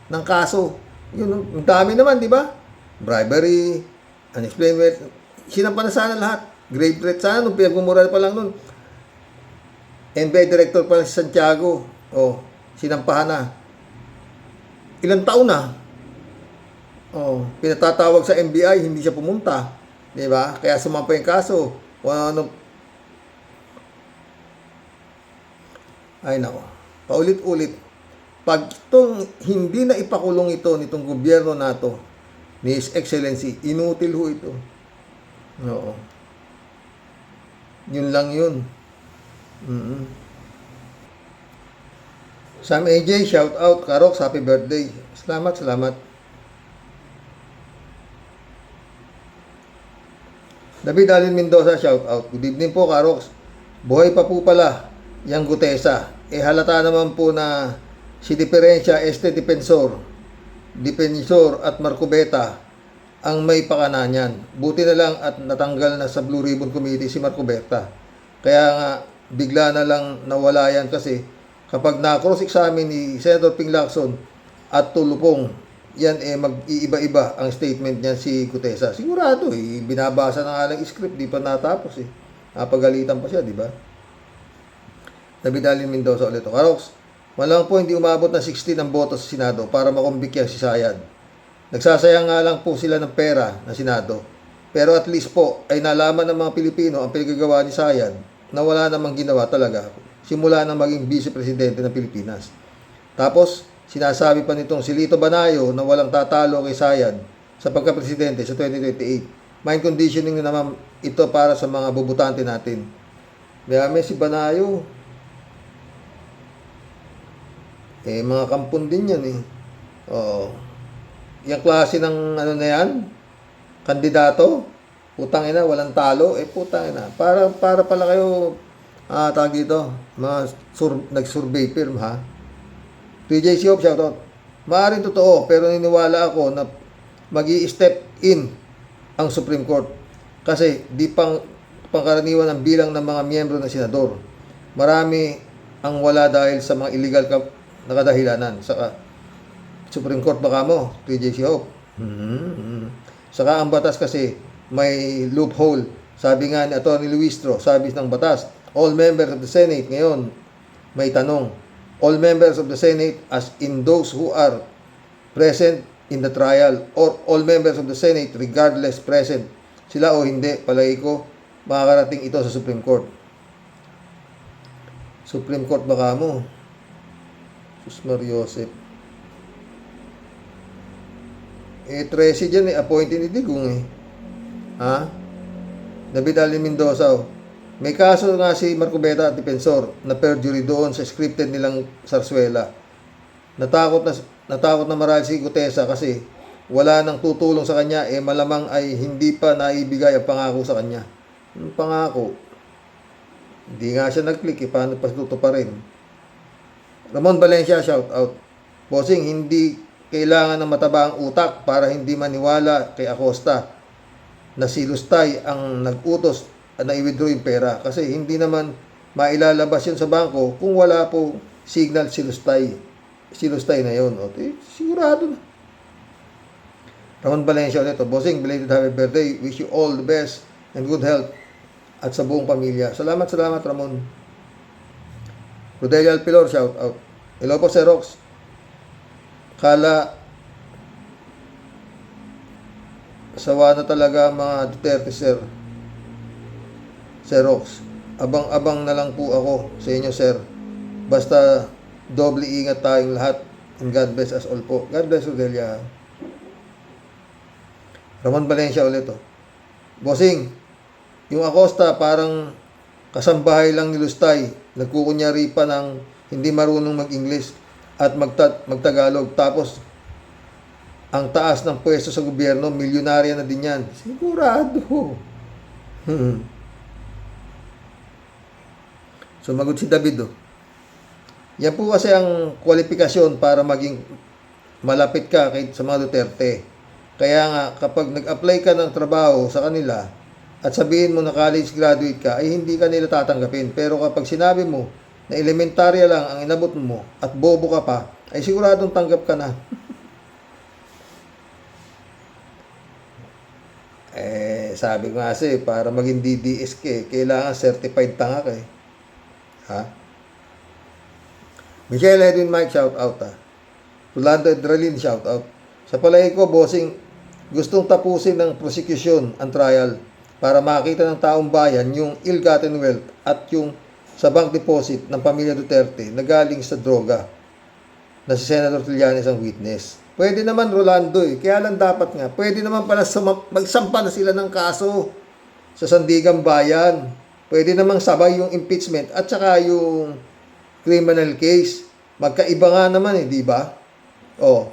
ng kaso? Yun, ang dami naman, di ba? Bribery, unexplained wealth. Sinampahan na sana lahat. Grave threat sana, nung pinagmumura pa lang nun. NBI Director pa lang si Santiago. Sinampahan na. Ilang taon na. Pinatatawag sa NBI, hindi siya pumunta. Di ba? Kaya sumampa yung kaso. Ay nako, paulit-ulit. Pag itong hindi na ipakulong ito nitong gobyerno nato ni His Excellency, inutil ho ito. Oo. Yun lang yun. Sam AJ, shout out. Karox, happy birthday. Salamat, salamat. David Alin Mendoza, shout out. Good evening po, Karox. Buhay pa po pala yang Gutesa. Halata naman po na si Diferensya Defensor at Marcobeta ang may pakana niyan. Buti na lang at natanggal na sa Blue Ribbon Committee si Marcobeta. Kaya nga, bigla na lang nawala yan kasi kapag na-cross-examine ni Senator Ping Lacson at Tulupong, yan mag-iiba-iba ang statement niyan si Gutesa. Sigurado binabasa na nga lang script, di pa natapos Napagalitan pa siya, di ba? David Alin Mendoza ulit. Karox, malang po hindi umabot na 16 ang boto sa Senado para makumbikya si Sayad. Nagsasayang nga lang po sila ng pera na Senado. Pero at least po ay nalaman ng mga Pilipino ang pinagagawa ni Sayad na wala namang ginawa talaga simula nang maging vice-presidente ng Pilipinas. Tapos, sinasabi pa nitong si Lito Banayo na walang tatalo kay Sayad sa pagka-presidente sa 2028. Mind conditioning na naman ito para sa mga bubutante natin. Mayami si Banayo. Mga kampon din yan Oo. Yung klase ng ano na yan, kandidato, putang ina, walang talo, putang ina. Para pala kayo, tawag dito, mga nag-survey firm, ha? PJ Siop, shoutout. Maaaring totoo, pero niniwala ako na mag-i-step in ang Supreme Court. Kasi di pangkaraniwan ang bilang ng mga miyembro ng senador. Marami ang wala dahil sa mga illegal na kadahilanan. Saka, Supreme Court baka mo, PJ Siop. Saka ang batas kasi may loophole. Sabi nga ni Atty. Luistro, sabi ng batas, all members of the Senate, ngayon, may tanong, all members of the Senate as in those who are present in the trial or all members of the Senate regardless present sila o hindi, palagi ko makakarating ito sa Supreme Court. Supreme Court baka mo. Susmar Yosef. 13 dyan appointee ni Digong Ha? David Alin Mendoza. May kaso nga si Marcobeta at Defensor na perjury doon sa scripted nilang Sarsuela. Natakot na marahil si Gutesa kasi wala nang tutulong sa kanya, malamang ay hindi pa naibigay ang pangako sa kanya. Ang pangako, hindi nga siya nag-click, paano pa tutuparin? Ramon Valencia, shout out. Bossing, hindi kailangan ng mataba ang utak para hindi maniwala kay Acosta na si Lustay ang nag-utos at na-withdraw yung pera. Kasi hindi naman mailalabas yun sa bangko kung wala po signal si Lustay na yun. Sigurado na. Ramon Valencia ulit. Bossing, belated happy birthday. Wish you all the best and good health at sa buong pamilya. Salamat Ramon. Rodelia Alpilor, shout out. Hello po, Sir Rox. Kala sawa na talaga mga Duterte, Sir Rox. Abang-abang na lang po ako sa inyo, Sir. Basta doble ingat tayong lahat. And God bless us all po. God bless Rodelia. Ramon Valencia ulit. Bossing, yung Acosta parang kasambahay lang ni Lustay. Nagkukunyari pa ng hindi marunong mag-English at magtagalog. Tapos, ang taas ng pwesto sa gobyerno, milyonarya na din yan. Sigurado. Sumagot si David. Yan po kasi ang kwalifikasyon para maging malapit ka sa mga Duterte. Kaya nga, kapag nag-apply ka ng trabaho sa kanila at sabihin mo na college graduate ka, ay hindi ka nila tatanggapin. Pero kapag sinabi mo na elementarya lang ang inabot mo at bobo ka pa, ay siguradong tanggap ka na. Sabi ko kasi, para maging DDS ka, kailangan certified tanga ka Ha? Michelle Edwin Mike, shout out Rolando Edralin, shout out. Sa palagi ko, bossing, gustong tapusin ng prosecution ang trial para makita ng taong bayan yung ill-gotten wealth at yung sa bank deposit ng pamilya Duterte na galing sa droga na si Senator Trillanes ang witness. Pwede naman, Rolando, kaya lang dapat nga, pwede naman pala magsampa na sila ng kaso sa Sandigang Bayan. Pwede namang sabay yung impeachment at saka yung criminal case. Magkaiba nga naman di ba? Oh,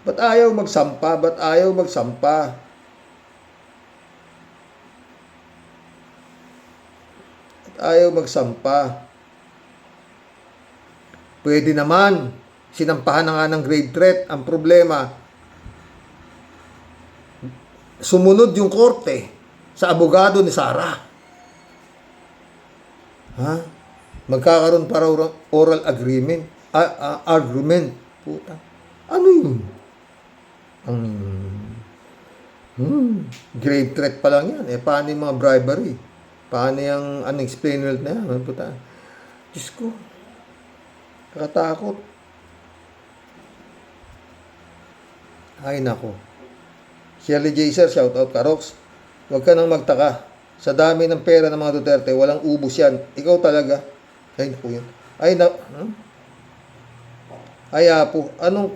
ba't ayaw magsampa? Ba't ayaw magsampa? Ba't ayaw magsampa? Pwede naman. Sinampahan na nga ng grave threat. Ang problema, sumunod yung korte sa abogado ni Sara. Ha? Magkakaroon para oral agreement. Argument. Puta. Ano yun? Grave threat pa lang yan. Paano yung mga bribery? Paano yung unexplained wealth na yan? Puta. Diyos ko. Kakatakot. Ay nako. Shirley Jaser, shout out Karox. Huwag ka nang magtaka. Sa dami ng pera ng mga Duterte, walang ubos yan. Ikaw talaga. Ay naku yun. Ay apo. Anong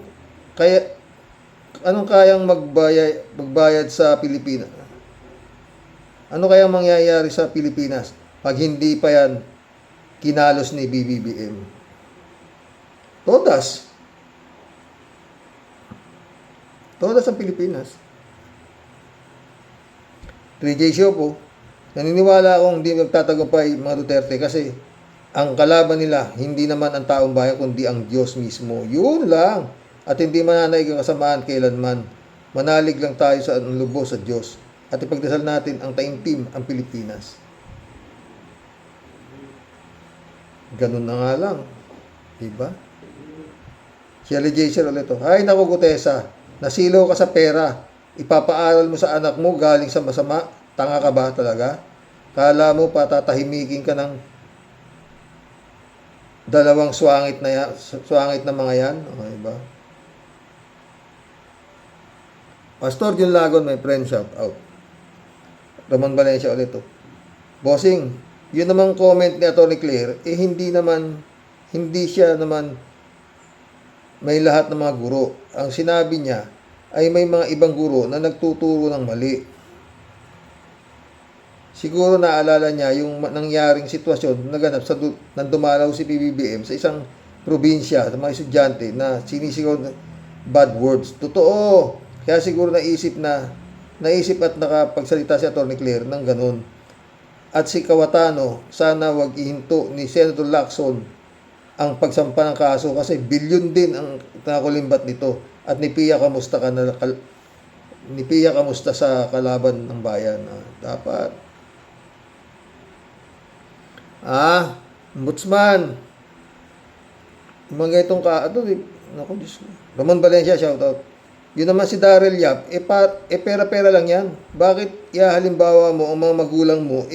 kayang magbayad sa Pilipinas? Ano kayang mangyayari sa Pilipinas pag hindi pa yan kinalos ni BBBM? Todas ang Pilipinas. 3J Show po, naniniwala akong hindi magtatagumpay mga Duterte kasi ang kalaban nila hindi naman ang taong bayan kundi ang Diyos mismo. Yun lang. At hindi mananaig ang kasamaan kailanman. Manalig lang tayo sa lubos sa Diyos. At ipagdasal natin ang taimtim ang Pilipinas. Ganun na nga lang. Diba? Shirley Jaser ulit. Ay naku Gutesa, nasilaw ka sa pera. Ipapaaral mo sa anak mo galing sa masama. Tanga ka ba talaga? Kala mo patatahimikin ka ng dalawang swangit na mga yan? Okay ba? Pastor Jun Lagon, my friend, shout out. Ramon Valencia ulit. Bossing, yun namang comment ni Atty. Claire, hindi siya naman may lahat ng mga guro. Ang sinabi niya ay may mga ibang guro na nagtuturo ng mali. Siguro naalala niya yung nangyaring sitwasyon naganap sa nang dumalaw si PBBM sa isang probinsya sa mga estudyante na sinisigaw ng bad words. Totoo. Kaya siguro naisip at nakapagsalita si Atty. Claire ng ganun. At si Cayetano, sana wag ihinto ni Senator Lacson ang pagsampa ng kaso kasi bilyon din ang nakulimbat nito. At ni Pia kamusta sa kalaban ng bayan. Dapat. Ombudsman. Mga itong naku, Diyos ko. Ramon Valencia, shout out. Yun naman si Daryl Yap, pera-pera lang yan. Bakit halimbawa mo ang mga magulang mo,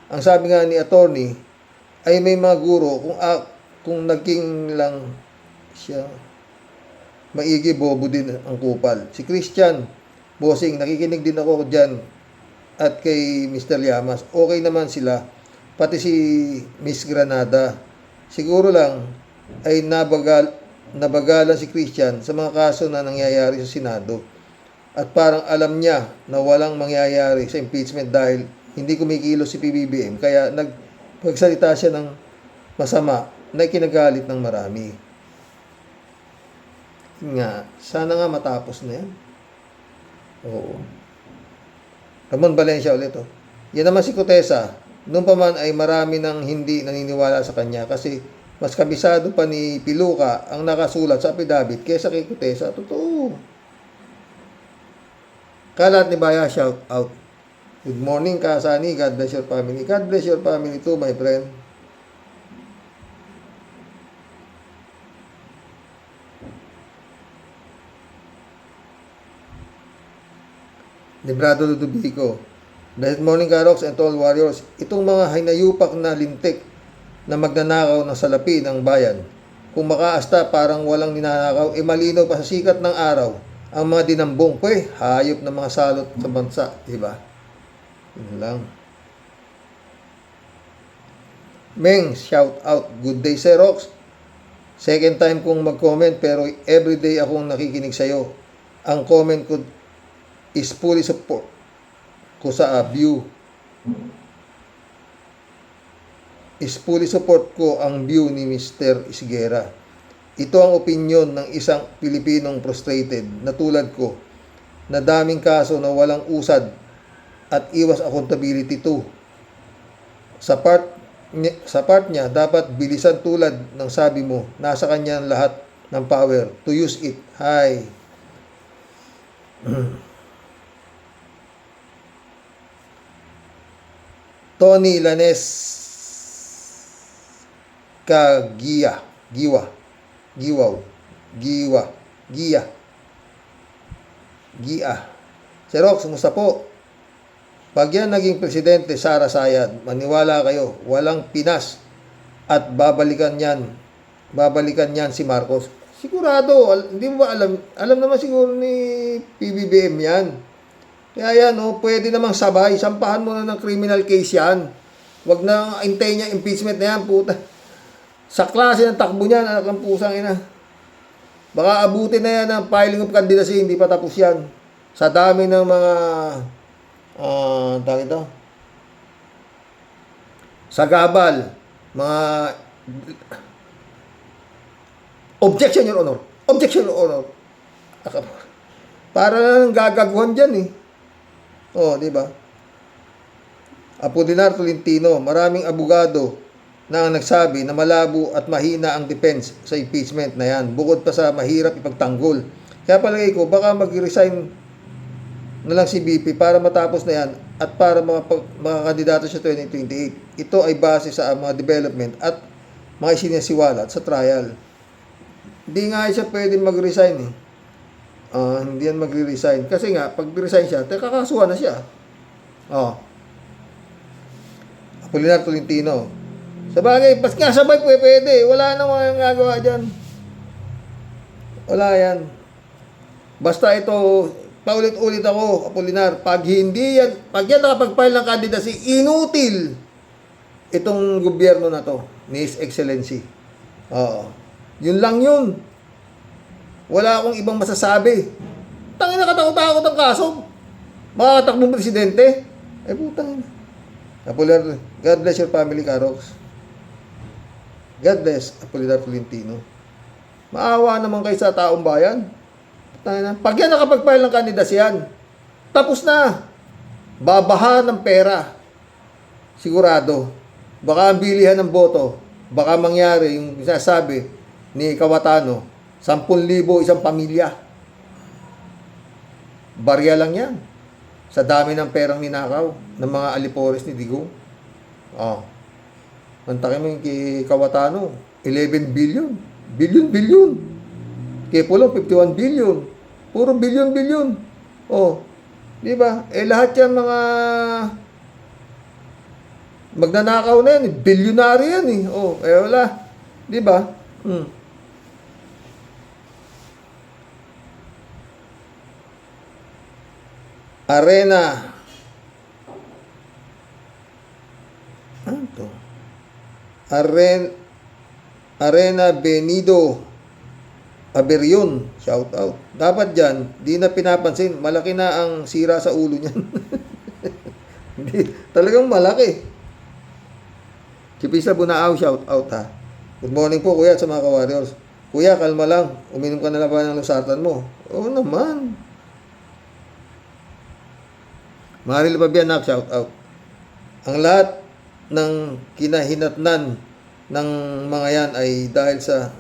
ang sabi nga ni attorney, ay may mga guro, kung naging lang siya, maigi bobo din ang kupal. Si Christian, bossing, nakikinig din ako dyan, at kay Mr. Llamas, okay naman sila, pati si Miss Granada. Siguro lang, ay nabagalan si Christian sa mga kaso na nangyayari sa Senado. At parang alam niya na walang mangyayari sa impeachment dahil hindi kumikilos si PBBM. Kaya nagpagsalita siya ng masama na kinagalit ng marami. Sana nga matapos na yan. Oo. Ramon Valencia ulit. Yan naman si Cotesa. Noon pa man ay marami nang hindi naniniwala sa kanya kasi mas kabisado pa ni Piluka ang nakasulat sa affidavit kaysa kay Cotesa. Totoo. Kalat ni Baya, shout out. Good morning, Kasani. God bless your family. God bless your family too, my friend. Librado Ludovico. Blessed morning, Karox and all warriors. Itong mga hinayupak na lintik na magnanakaw ng salapi ng bayan. Kung makaasta parang walang ninanakaw, malinaw pa sa sikat ng araw ang mga dinambong. Hayop na mga salot sa bansa. Diba? Yun lang. Meng, shout out. Good day, Sir Rox. Second time kong mag-comment pero everyday akong nakikinig sa'yo. Ang comment ko is fully support ko sa view. Is fully support ko ang view ni Mr. Isguera. Ito ang opinyon ng isang Pilipinong frustrated na tulad ko na daming kaso na walang usad at iwas accountability too. Sa part niya, dapat bilisan tulad ng sabi mo, nasa kanya ang lahat ng power to use it. Hi. Tony Lanes Giya. Sir Rox, kumusta po? Pag yan naging presidente, Sara Sayad, maniwala kayo, walang Pinas at babalikan yan si Marcos. Sigurado, hindi mo ba alam naman siguro ni PBBM yan. Kaya yan, pwede namang sabay, sampahan mo na ng criminal case yan. Wag na hintayin niya impeachment na yan, puta. Sa klase ng takbo niyan, anak ng pusang ina. Baka abutin na yan ang filing of candidacy, hindi pa tapos yan. Sa dami ng mga tawag ito, sagabal, mga objection, Your Honor. Objection, Your Honor. Para lang gagaguhan dyan eh. Di ba? Apolinar Tolentino, maraming abogado na ang nagsabi na malabo at mahina ang defense sa impeachment na yan. Bukod pa sa mahirap ipagtanggol. Kaya palagay ko, baka mag-resign na lang si BP para matapos na yan at para mga kandidato sa 2028. Ito ay base sa mga development at mga isinasiwalat sa trial. Hindi nga siya pwede mag-resign eh. Hindi yan magre-resign. Kasi nga, pag resign siya, kakasuhan na siya. Apolinar Tolentino. Sabagay, pas nga sabay pwede. Wala nang mga gagawa dyan. Wala yan. Basta ito, paulit-ulit ako, Apolinar, pag yan nakapag-file ng candidacy, inutil itong gobyerno na to, ni His Excellency. Yun lang yun. Wala akong ibang masasabi. Tangin na katakot-takot ang kaso. Makakatakbong presidente. Putang. Apolinar, God bless your family, Karox. God bless, Apolinar Tolentino. Maawa naman kayo sa taong bayan. Pag yan nakapag-file ng candidacy yan, tapos na. Babaha ng pera. Sigurado. Baka ang bilihan ng boto. Baka mangyari yung sinasabi ni Cayetano, 10,000 isang pamilya. Barya lang yan. Sa dami ng perang ninakaw ng mga alipores ni Digong. Mantakin mo yung kay Cayetano, 11 billion. Billion. Kay Pulong, 51 billion. Puro billion. Di ba? Lahat yan mga magnanakaw na yan. Bilyonary yan eh. Wala. Di ba? Arena. Ano to? Arena Benido Aberion, shout out. Dapat dyan, di na pinapansin, malaki na ang sira sa ulo niyan. Talagang malaki. Kipisa Bunaaw, shout out ha. Good morning po kuya sa mga ka-warriors. Kuya, kalma lang, uminom ka na lang ba ng lusartan mo? Oo naman. Maril Pabianak, shout out. Ang lahat ng kinahinatnan ng mga yan ay dahil sa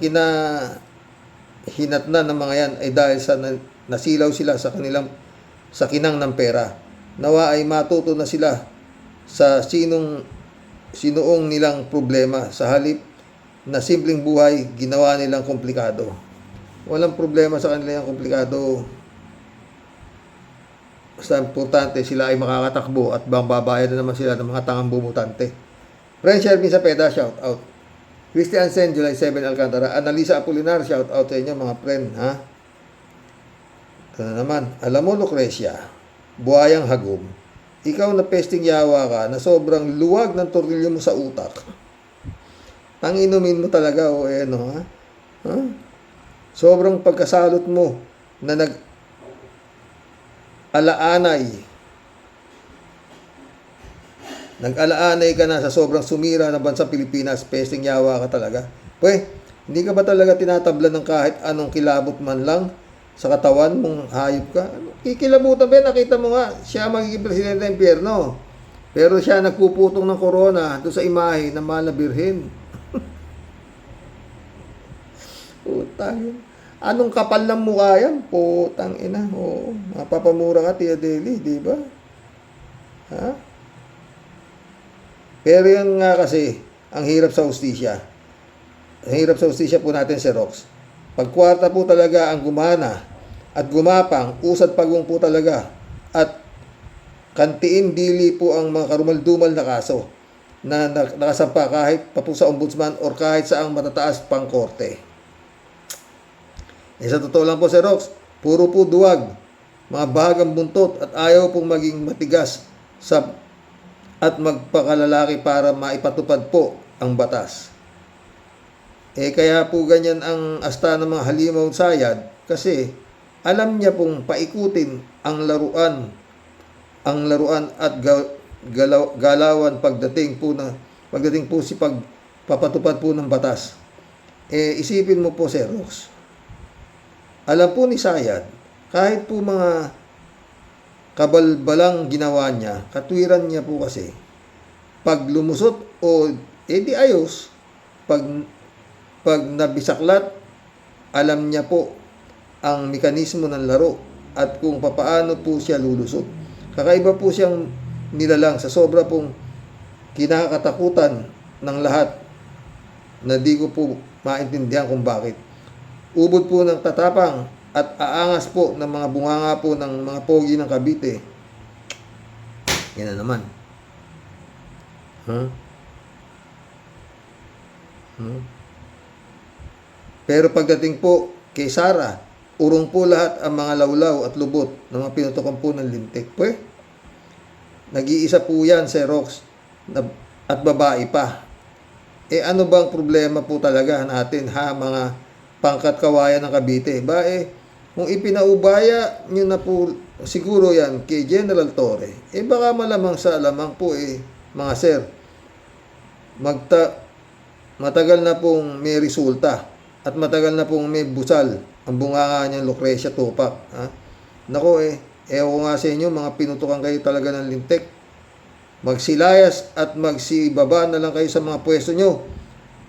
kinahinatnan ng mga yan ay dahil sa nasilaw sila sa kinang ng pera. Nawa ay matuto na sila sa sinuong nilang problema sa halip na simpleng buhay ginawa nilang komplikado. Walang problema sa kanila yung komplikado. Basta importante sila ay makakatakbo at babayad na naman sila ng mga tangang bumutante. Friend Shervin Sapeda, shout out. Christian Sen, July 7, Alcantara. Analisa Apolinar, shout out sa inyo mga friend, ha? Ito na naman. Alam mo, Lucrecia, buhayang hagom, ikaw na pesting yawa ka, na sobrang luwag ng tornilyo mo sa utak. Inumin mo talaga, o no, ha? Ha? Sobrang pagkasalot mo na nag-alaanay ka na sa sobrang sumira ng bansang Pilipinas, pesting yawa ka talaga. Hindi ka ba talaga tinatablan ng kahit anong kilabot man lang sa katawan mong hayop ka? Kikilabutan ba? Nakita mo nga, siya magiging presidente ng impyerno. Pero siya nagpuputong ng corona doon sa imahe ng mahal na birhen. Putang. Anong kapal ng mukha yan? Putang ina. Oo, mapapamura ka, Tia Deli, di ba? Ha? Pero yan nga kasi, ang hirap sa hustisya. Ang hirap sa hustisya po natin si Rox. Pag kwarta po talaga ang gumana at gumapang, usad pagong po talaga at kantiin dili po ang mga karumaldumal na kaso na nakasampa kahit pa po sa ombudsman or kahit sa ang matataas pang korte. Sa totoo lang po si Rox, puro po duwag, mga bahagang buntot at ayaw pong maging matigas at magpakalalaki para maipatupad po ang batas. Kaya po ganyan ang asta ng mga halimaw sayad kasi alam niya pong paikutin ang laruan at galawan pagdating po si pagpapatupad po ng batas. Isipin mo po, Sir Rox, alam po ni Sayad, kahit po mga kabalbalang ginawa niya, katwiran niya po kasi, pag lumusot o di ayos, pag nabisaklat, alam niya po ang mekanismo ng laro at kung papaano po siya lulusot. Kakaiba po siyang nilalang sa sobra pong kinakatakutan ng lahat na di ko po maintindihan kung bakit. Ubod po ng tatapang at aangas po ng mga bunganga po ng mga pogi ng Cavite. Yan na naman. Pero pagdating po kay Sara, urong po lahat ang mga lawlaw at lubot ng mga pinutukan po ng lintik. Nag-iisa po yan, Sir Rox, at babae pa. Ano bang problema po talaga natin, ha, mga pangkat kawayan ng Cavite? Kung ipinaubaya nyo na po siguro yan kay General Torre, baka malamang sa alamang po mga sir, matagal na pong may resulta at matagal na pong may busal ang bunganga niyang Lucrecia Tupac. Ha? Nako ewan ko nga sa inyo, mga pinutukan kayo talaga ng lintik. Magsilayas at magsibaba na lang kayo sa mga pwesto nyo.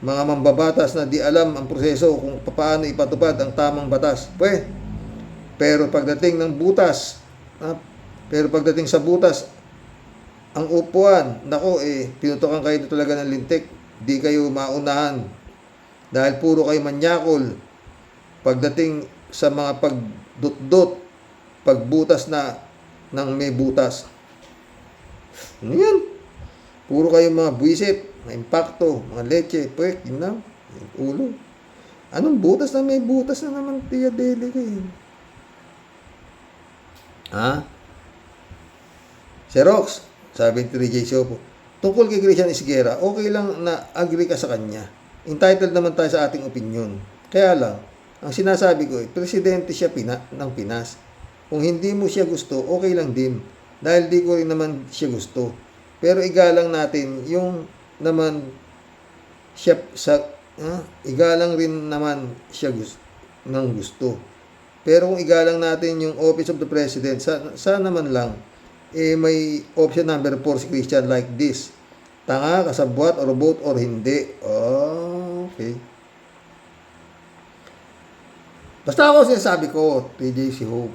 Mga mambabatas na di alam ang proseso kung paano ipatupad ang tamang batas. Pero pagdating sa butas, ang upuan, nako pinutukan kayo talaga ng lintik. Di kayo maunahan. Dahil puro kayo manyakol. Pagdating sa mga pagdutdot, pagbutas na ng may butas. Ano yan? Puro kayo mga buwisit, mga impacto, mga leche, yun na, ulo. Anong butas na may butas na naman, Tia Deli kayo? Ha? Si Rox, sabi ni 3J Siopo, tungkol kay Christian Isguera, okay lang na agree ka sa kanya. Entitled naman tayo sa ating opinion. Kaya lang, ang sinasabi ko presidente siya ng Pinas. Kung hindi mo siya gusto, okay lang din. Dahil di ko rin naman siya gusto. Pero igalang natin yung naman siya igalang rin naman siya gusto. Pero kung igalang natin yung Office of the President, sana naman lang may option number 4 si Christian like this. Tanga, kasabwat, or both, or hindi. Okay. Basta ako sinasabi ko, PJ si Hope,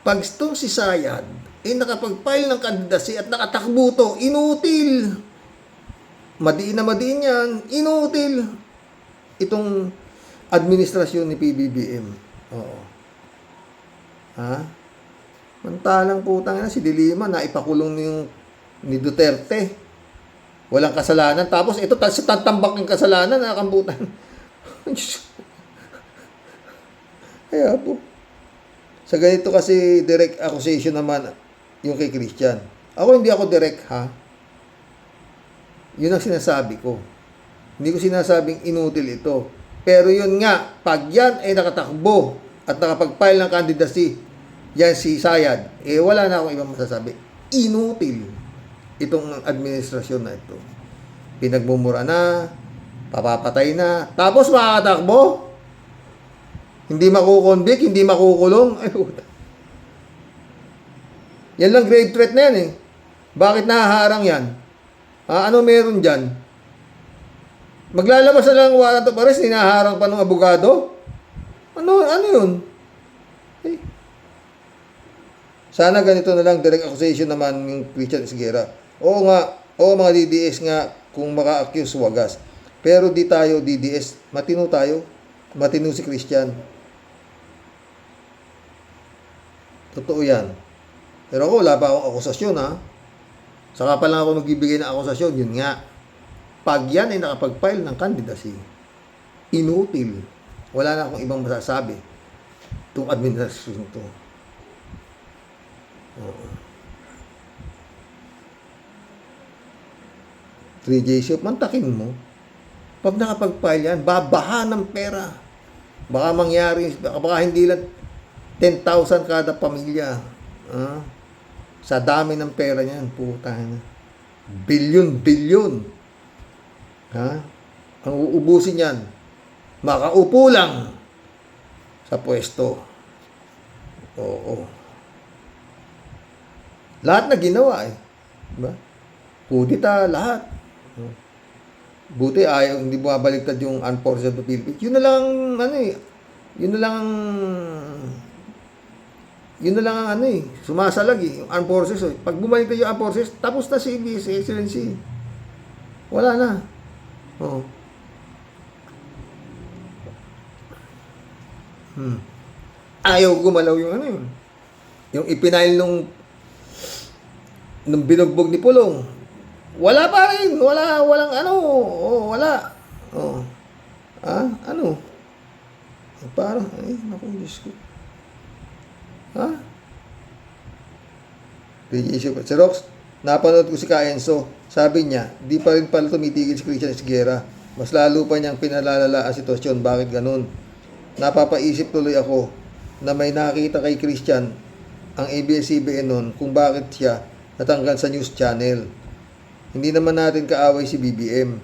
pag itong si Sayad, nakapag-file ng kandidacy at nakatakbo to, inutil. Madiin na madiin yan, inutil. Itong administrasyon ni PBBM. Oo. Ha? Mantalang putang na, si Dilima, naipakulong ni Duterte. Walang kasalanan. Tapos ito, sa tatambak ng kasalanan, nakakambutan. Kaya po. Sa ganito kasi direct accusation naman yung kay Christian. Ako hindi ako direct, ha? Yun ang sinasabi ko. Hindi ko sinasabing inutil ito. Pero yun nga, pag yan ay nakatakbo at nakapag-file ng candidacy, yan si Sayad, wala na akong ibang masasabi. Inutil itong administrasyon na ito. Pinagmumura na, papapatay na, tapos makakatakbo. Hindi makukonvict, hindi makukulong. Ay, puta. Yan lang grave threat na yan eh. Bakit nahaharang yan? Ano meron dyan? Maglalabas na lang warrant of arrest, hinaharang pa ng abogado? Ano yun? Eh. Sana ganito na lang, direct accusation naman yung Christian Esguerra. Oo nga, mga DDS nga, kung maka-accuse, wagas. Pero di tayo DDS, matino tayo. Matino si Christian. Totoo yan. Pero ako, wala pa akong akusasyon, ha? Saka pa lang ako magbibigay ng akusasyon, yun nga. Pag yan ay nakapag-file ng candidacy, inutil. Wala na akong ibang masasabi itong administrasyon ito. 3J Shop, mantakin mo. Pag nakapag-file yan, babaha ng pera. Baka mangyari, baka hindi lang 10,000 kada pamilya. Sa dami ng pera niyan, putang. Bilyon. Ang uubusin yan, makaupo lang sa pwesto. Oo. Lahat na ginawa eh. Diba? Kudita, lahat. Buti ayaw, hindi bumabaliktad yung Armed Forces of the Philippines. Yun na lang, sumasalag eh, yung Armed Forces. Eh. Pag bumaliktad yung Armed Forces, tapos na si Excellency. Wala na. Oh. Ayaw gumalaw yung yung ipinail nung binugbog ni Pulong. Wala pa rin. Walang wala. Parang, naku, Diyos ko. Si Rox, napanood ko si Kaenzo. Sabi niya, di pa rin pala tumitigil si Christian Esguerra. Mas lalo pa niyang pinalalala ang sitwasyon. Bakit ganun? Napapaisip tuloy ako na may nakita kay Christian ang ABS-CBN noon kung bakit siya natanggal sa news channel. Hindi naman natin kaaway si BBM.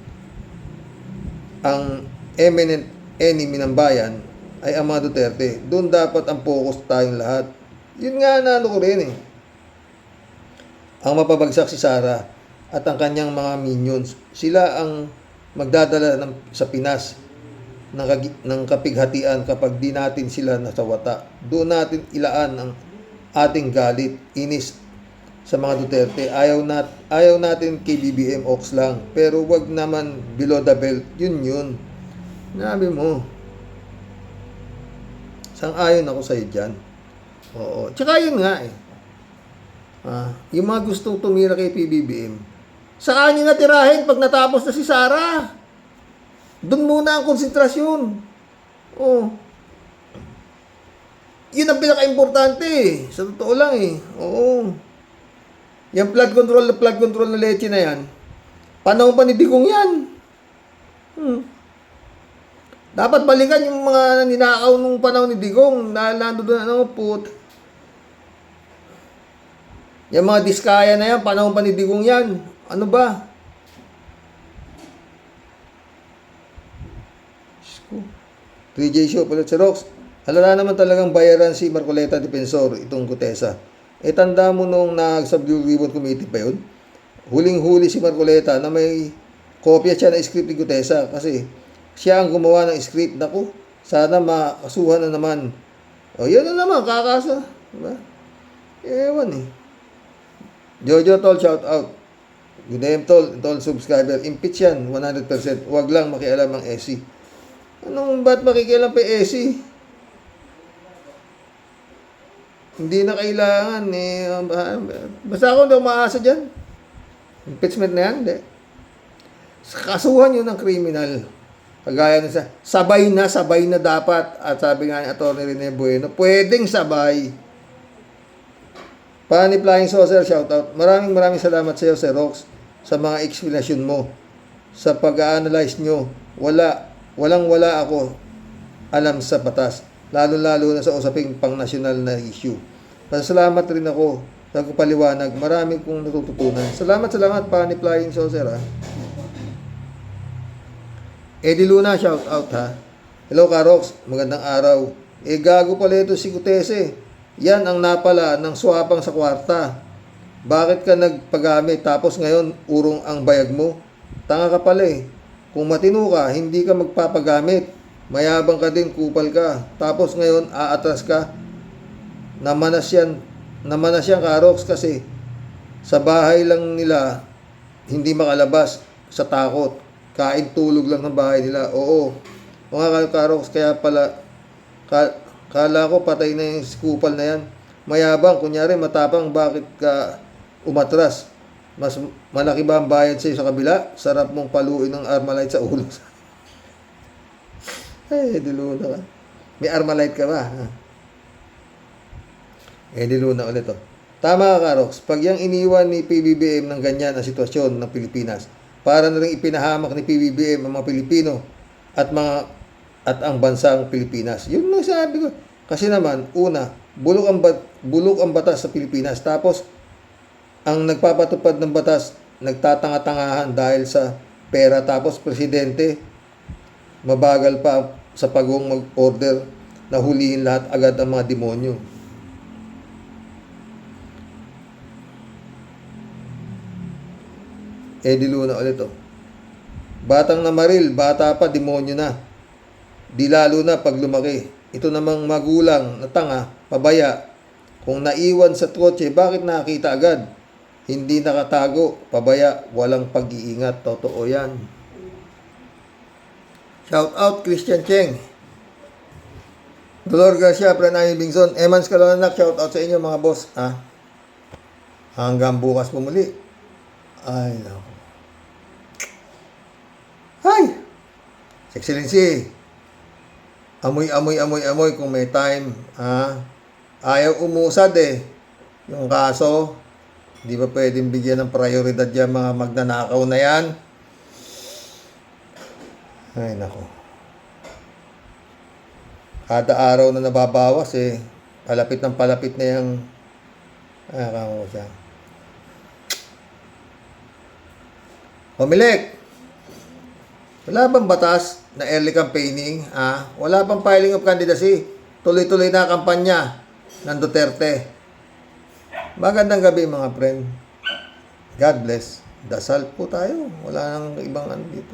Ang eminent enemy ng bayan ay ang mga Duterte. Doon dapat ang focus tayong lahat. Yun nga ko rin eh. Ang mapabagsak si Sara at ang kanyang mga minions, sila ang magdadala sa Pinas ng kapighatian kapag di natin sila nasawata. Doon natin ilaan ang ating galit, inis sa mga Duterte. Ayaw natin kay BBM Ox lang, pero wag naman below the belt. Yun. Nabi mo. Sang-ayon ako sa'yo dyan. Oo. Tsaka yun nga eh. Yung mga gustong tumira kay PBBM, saan nyo natirahin pag natapos na si Sara? Doon muna ang konsentrasyon. Oh. Yun ang pinaka-importante eh. Sa totoo lang eh. Oo. Yung flood control na leche na yan, panahon pa ni Digong yan. Dapat balikan yung mga ninakaw nung panahon ni Digong na nando doon yung mga diskaya na yan, panahon pa ni Digong yan. Ano ba? 3J Show, Palat si Rox. Halala naman talagang bayaran si Marcoleta Defensor, itong Gutesa. Tanda mo nung nag-Subdue Ribbon Committee pa yun? Huling-huli si Marcoleta na may kopya siya ng script ni Gutesa kasi siya ang gumawa ng script. Naku, sana makasuhan na naman. Yun na naman, kakasa. Diba? Ewan eh. Jojo Tol, shout out. Good day, Tol subscriber. Impeach yan, 100%. Huwag lang makialam ang SC. Ba't makikialam pa SC? Hindi na kailangan eh. Basta ako daw maasa dyan. Impeachment na yan, hindi. Kasuhan yun ng kriminal. Kagaya na sabay na dapat. At sabi nga ni Atty. Rene Bueno, pwedeng sabay. Pani Flying Saucer, shoutout. Maraming salamat sa iyo, Sir Rox, sa mga explanation mo. Sa pag-analyze nyo, walang-wala ako alam sa batas. Lalo-lalo na sa usaping pang-nasyonal na issue. Pasalamat rin ako sa paliwanag. Marami kong natututunan. Salamat, Pani Flying Saucer, ha. Eddie Luna, shoutout, ha. Hello, Karox. Magandang araw. Gago pala ito si Gutese. Yan ang napala ng swapang sa kwarta. Bakit ka nagpagamit tapos ngayon urong ang bayag mo? Tanga ka pala eh. Kung matino ka, hindi ka magpapagamit. Mayabang ka din, kupal ka. Tapos ngayon aatras ka. Namanas yan Karox kasi sa bahay lang nila hindi makalabas sa takot. Kain tulog lang ng bahay nila. Oo. Mga Karox, kaya pala kala ko patay na yung kupal na yan. Mayabang, kunyari matapang, bakit ka umatras? Mas malaki ba ang bayad sa'yo sa kabila? Sarap mong paluin ng Armalite sa ulo. Diluna ka. May Armalite ka ba? Diluna ulit, oh. Tama ka, Karox. Pag yung iniwan ni PBBM ng ganyan ang sitwasyon ng Pilipinas, para na rin ipinahamak ni PBBM ang mga Pilipino at ang bansang Pilipinas. Yun ang sabi ko. Kasi naman, una, bulok ang batas sa Pilipinas. Tapos, ang nagpapatupad ng batas, nagtatanga-tangahan dahil sa pera. Tapos, presidente, mabagal pa sa pagong mag-order na hulihin lahat agad ang mga demonyo. Eddie Luna ulit, oh. Batang namaril, bata pa, demonyo na. Di lalo na pag lumaki. Ito namang magulang na tanga, pabaya. Kung naiwan sa kotse, bakit nakita agad? Hindi nakatago, pabaya, walang pag-iingat. Totoo yan. Shout out Christian Cheng. Dolor Garcia, Pranay Bingson, Emans Kalananak, shout out sa inyo mga boss. Hanggang bukas po muli. Ay, naku. Hi! Excellency. Amoy kung may time. Ayaw umusad eh. Yung kaso, di ba pwedeng bigyan ng prioridad yan mga magnanakaw na yan? Ay, nako. Kada araw na nababawas eh. Palapit na yung kamo siya. Pamilik! Wala bang batas na early campaigning? Wala pang filing of candidacy. Tuloy-tuloy na kampanya ng Duterte. Magandang gabi mga friend. God bless. Dasal po tayo. Wala nang ibang ano dito.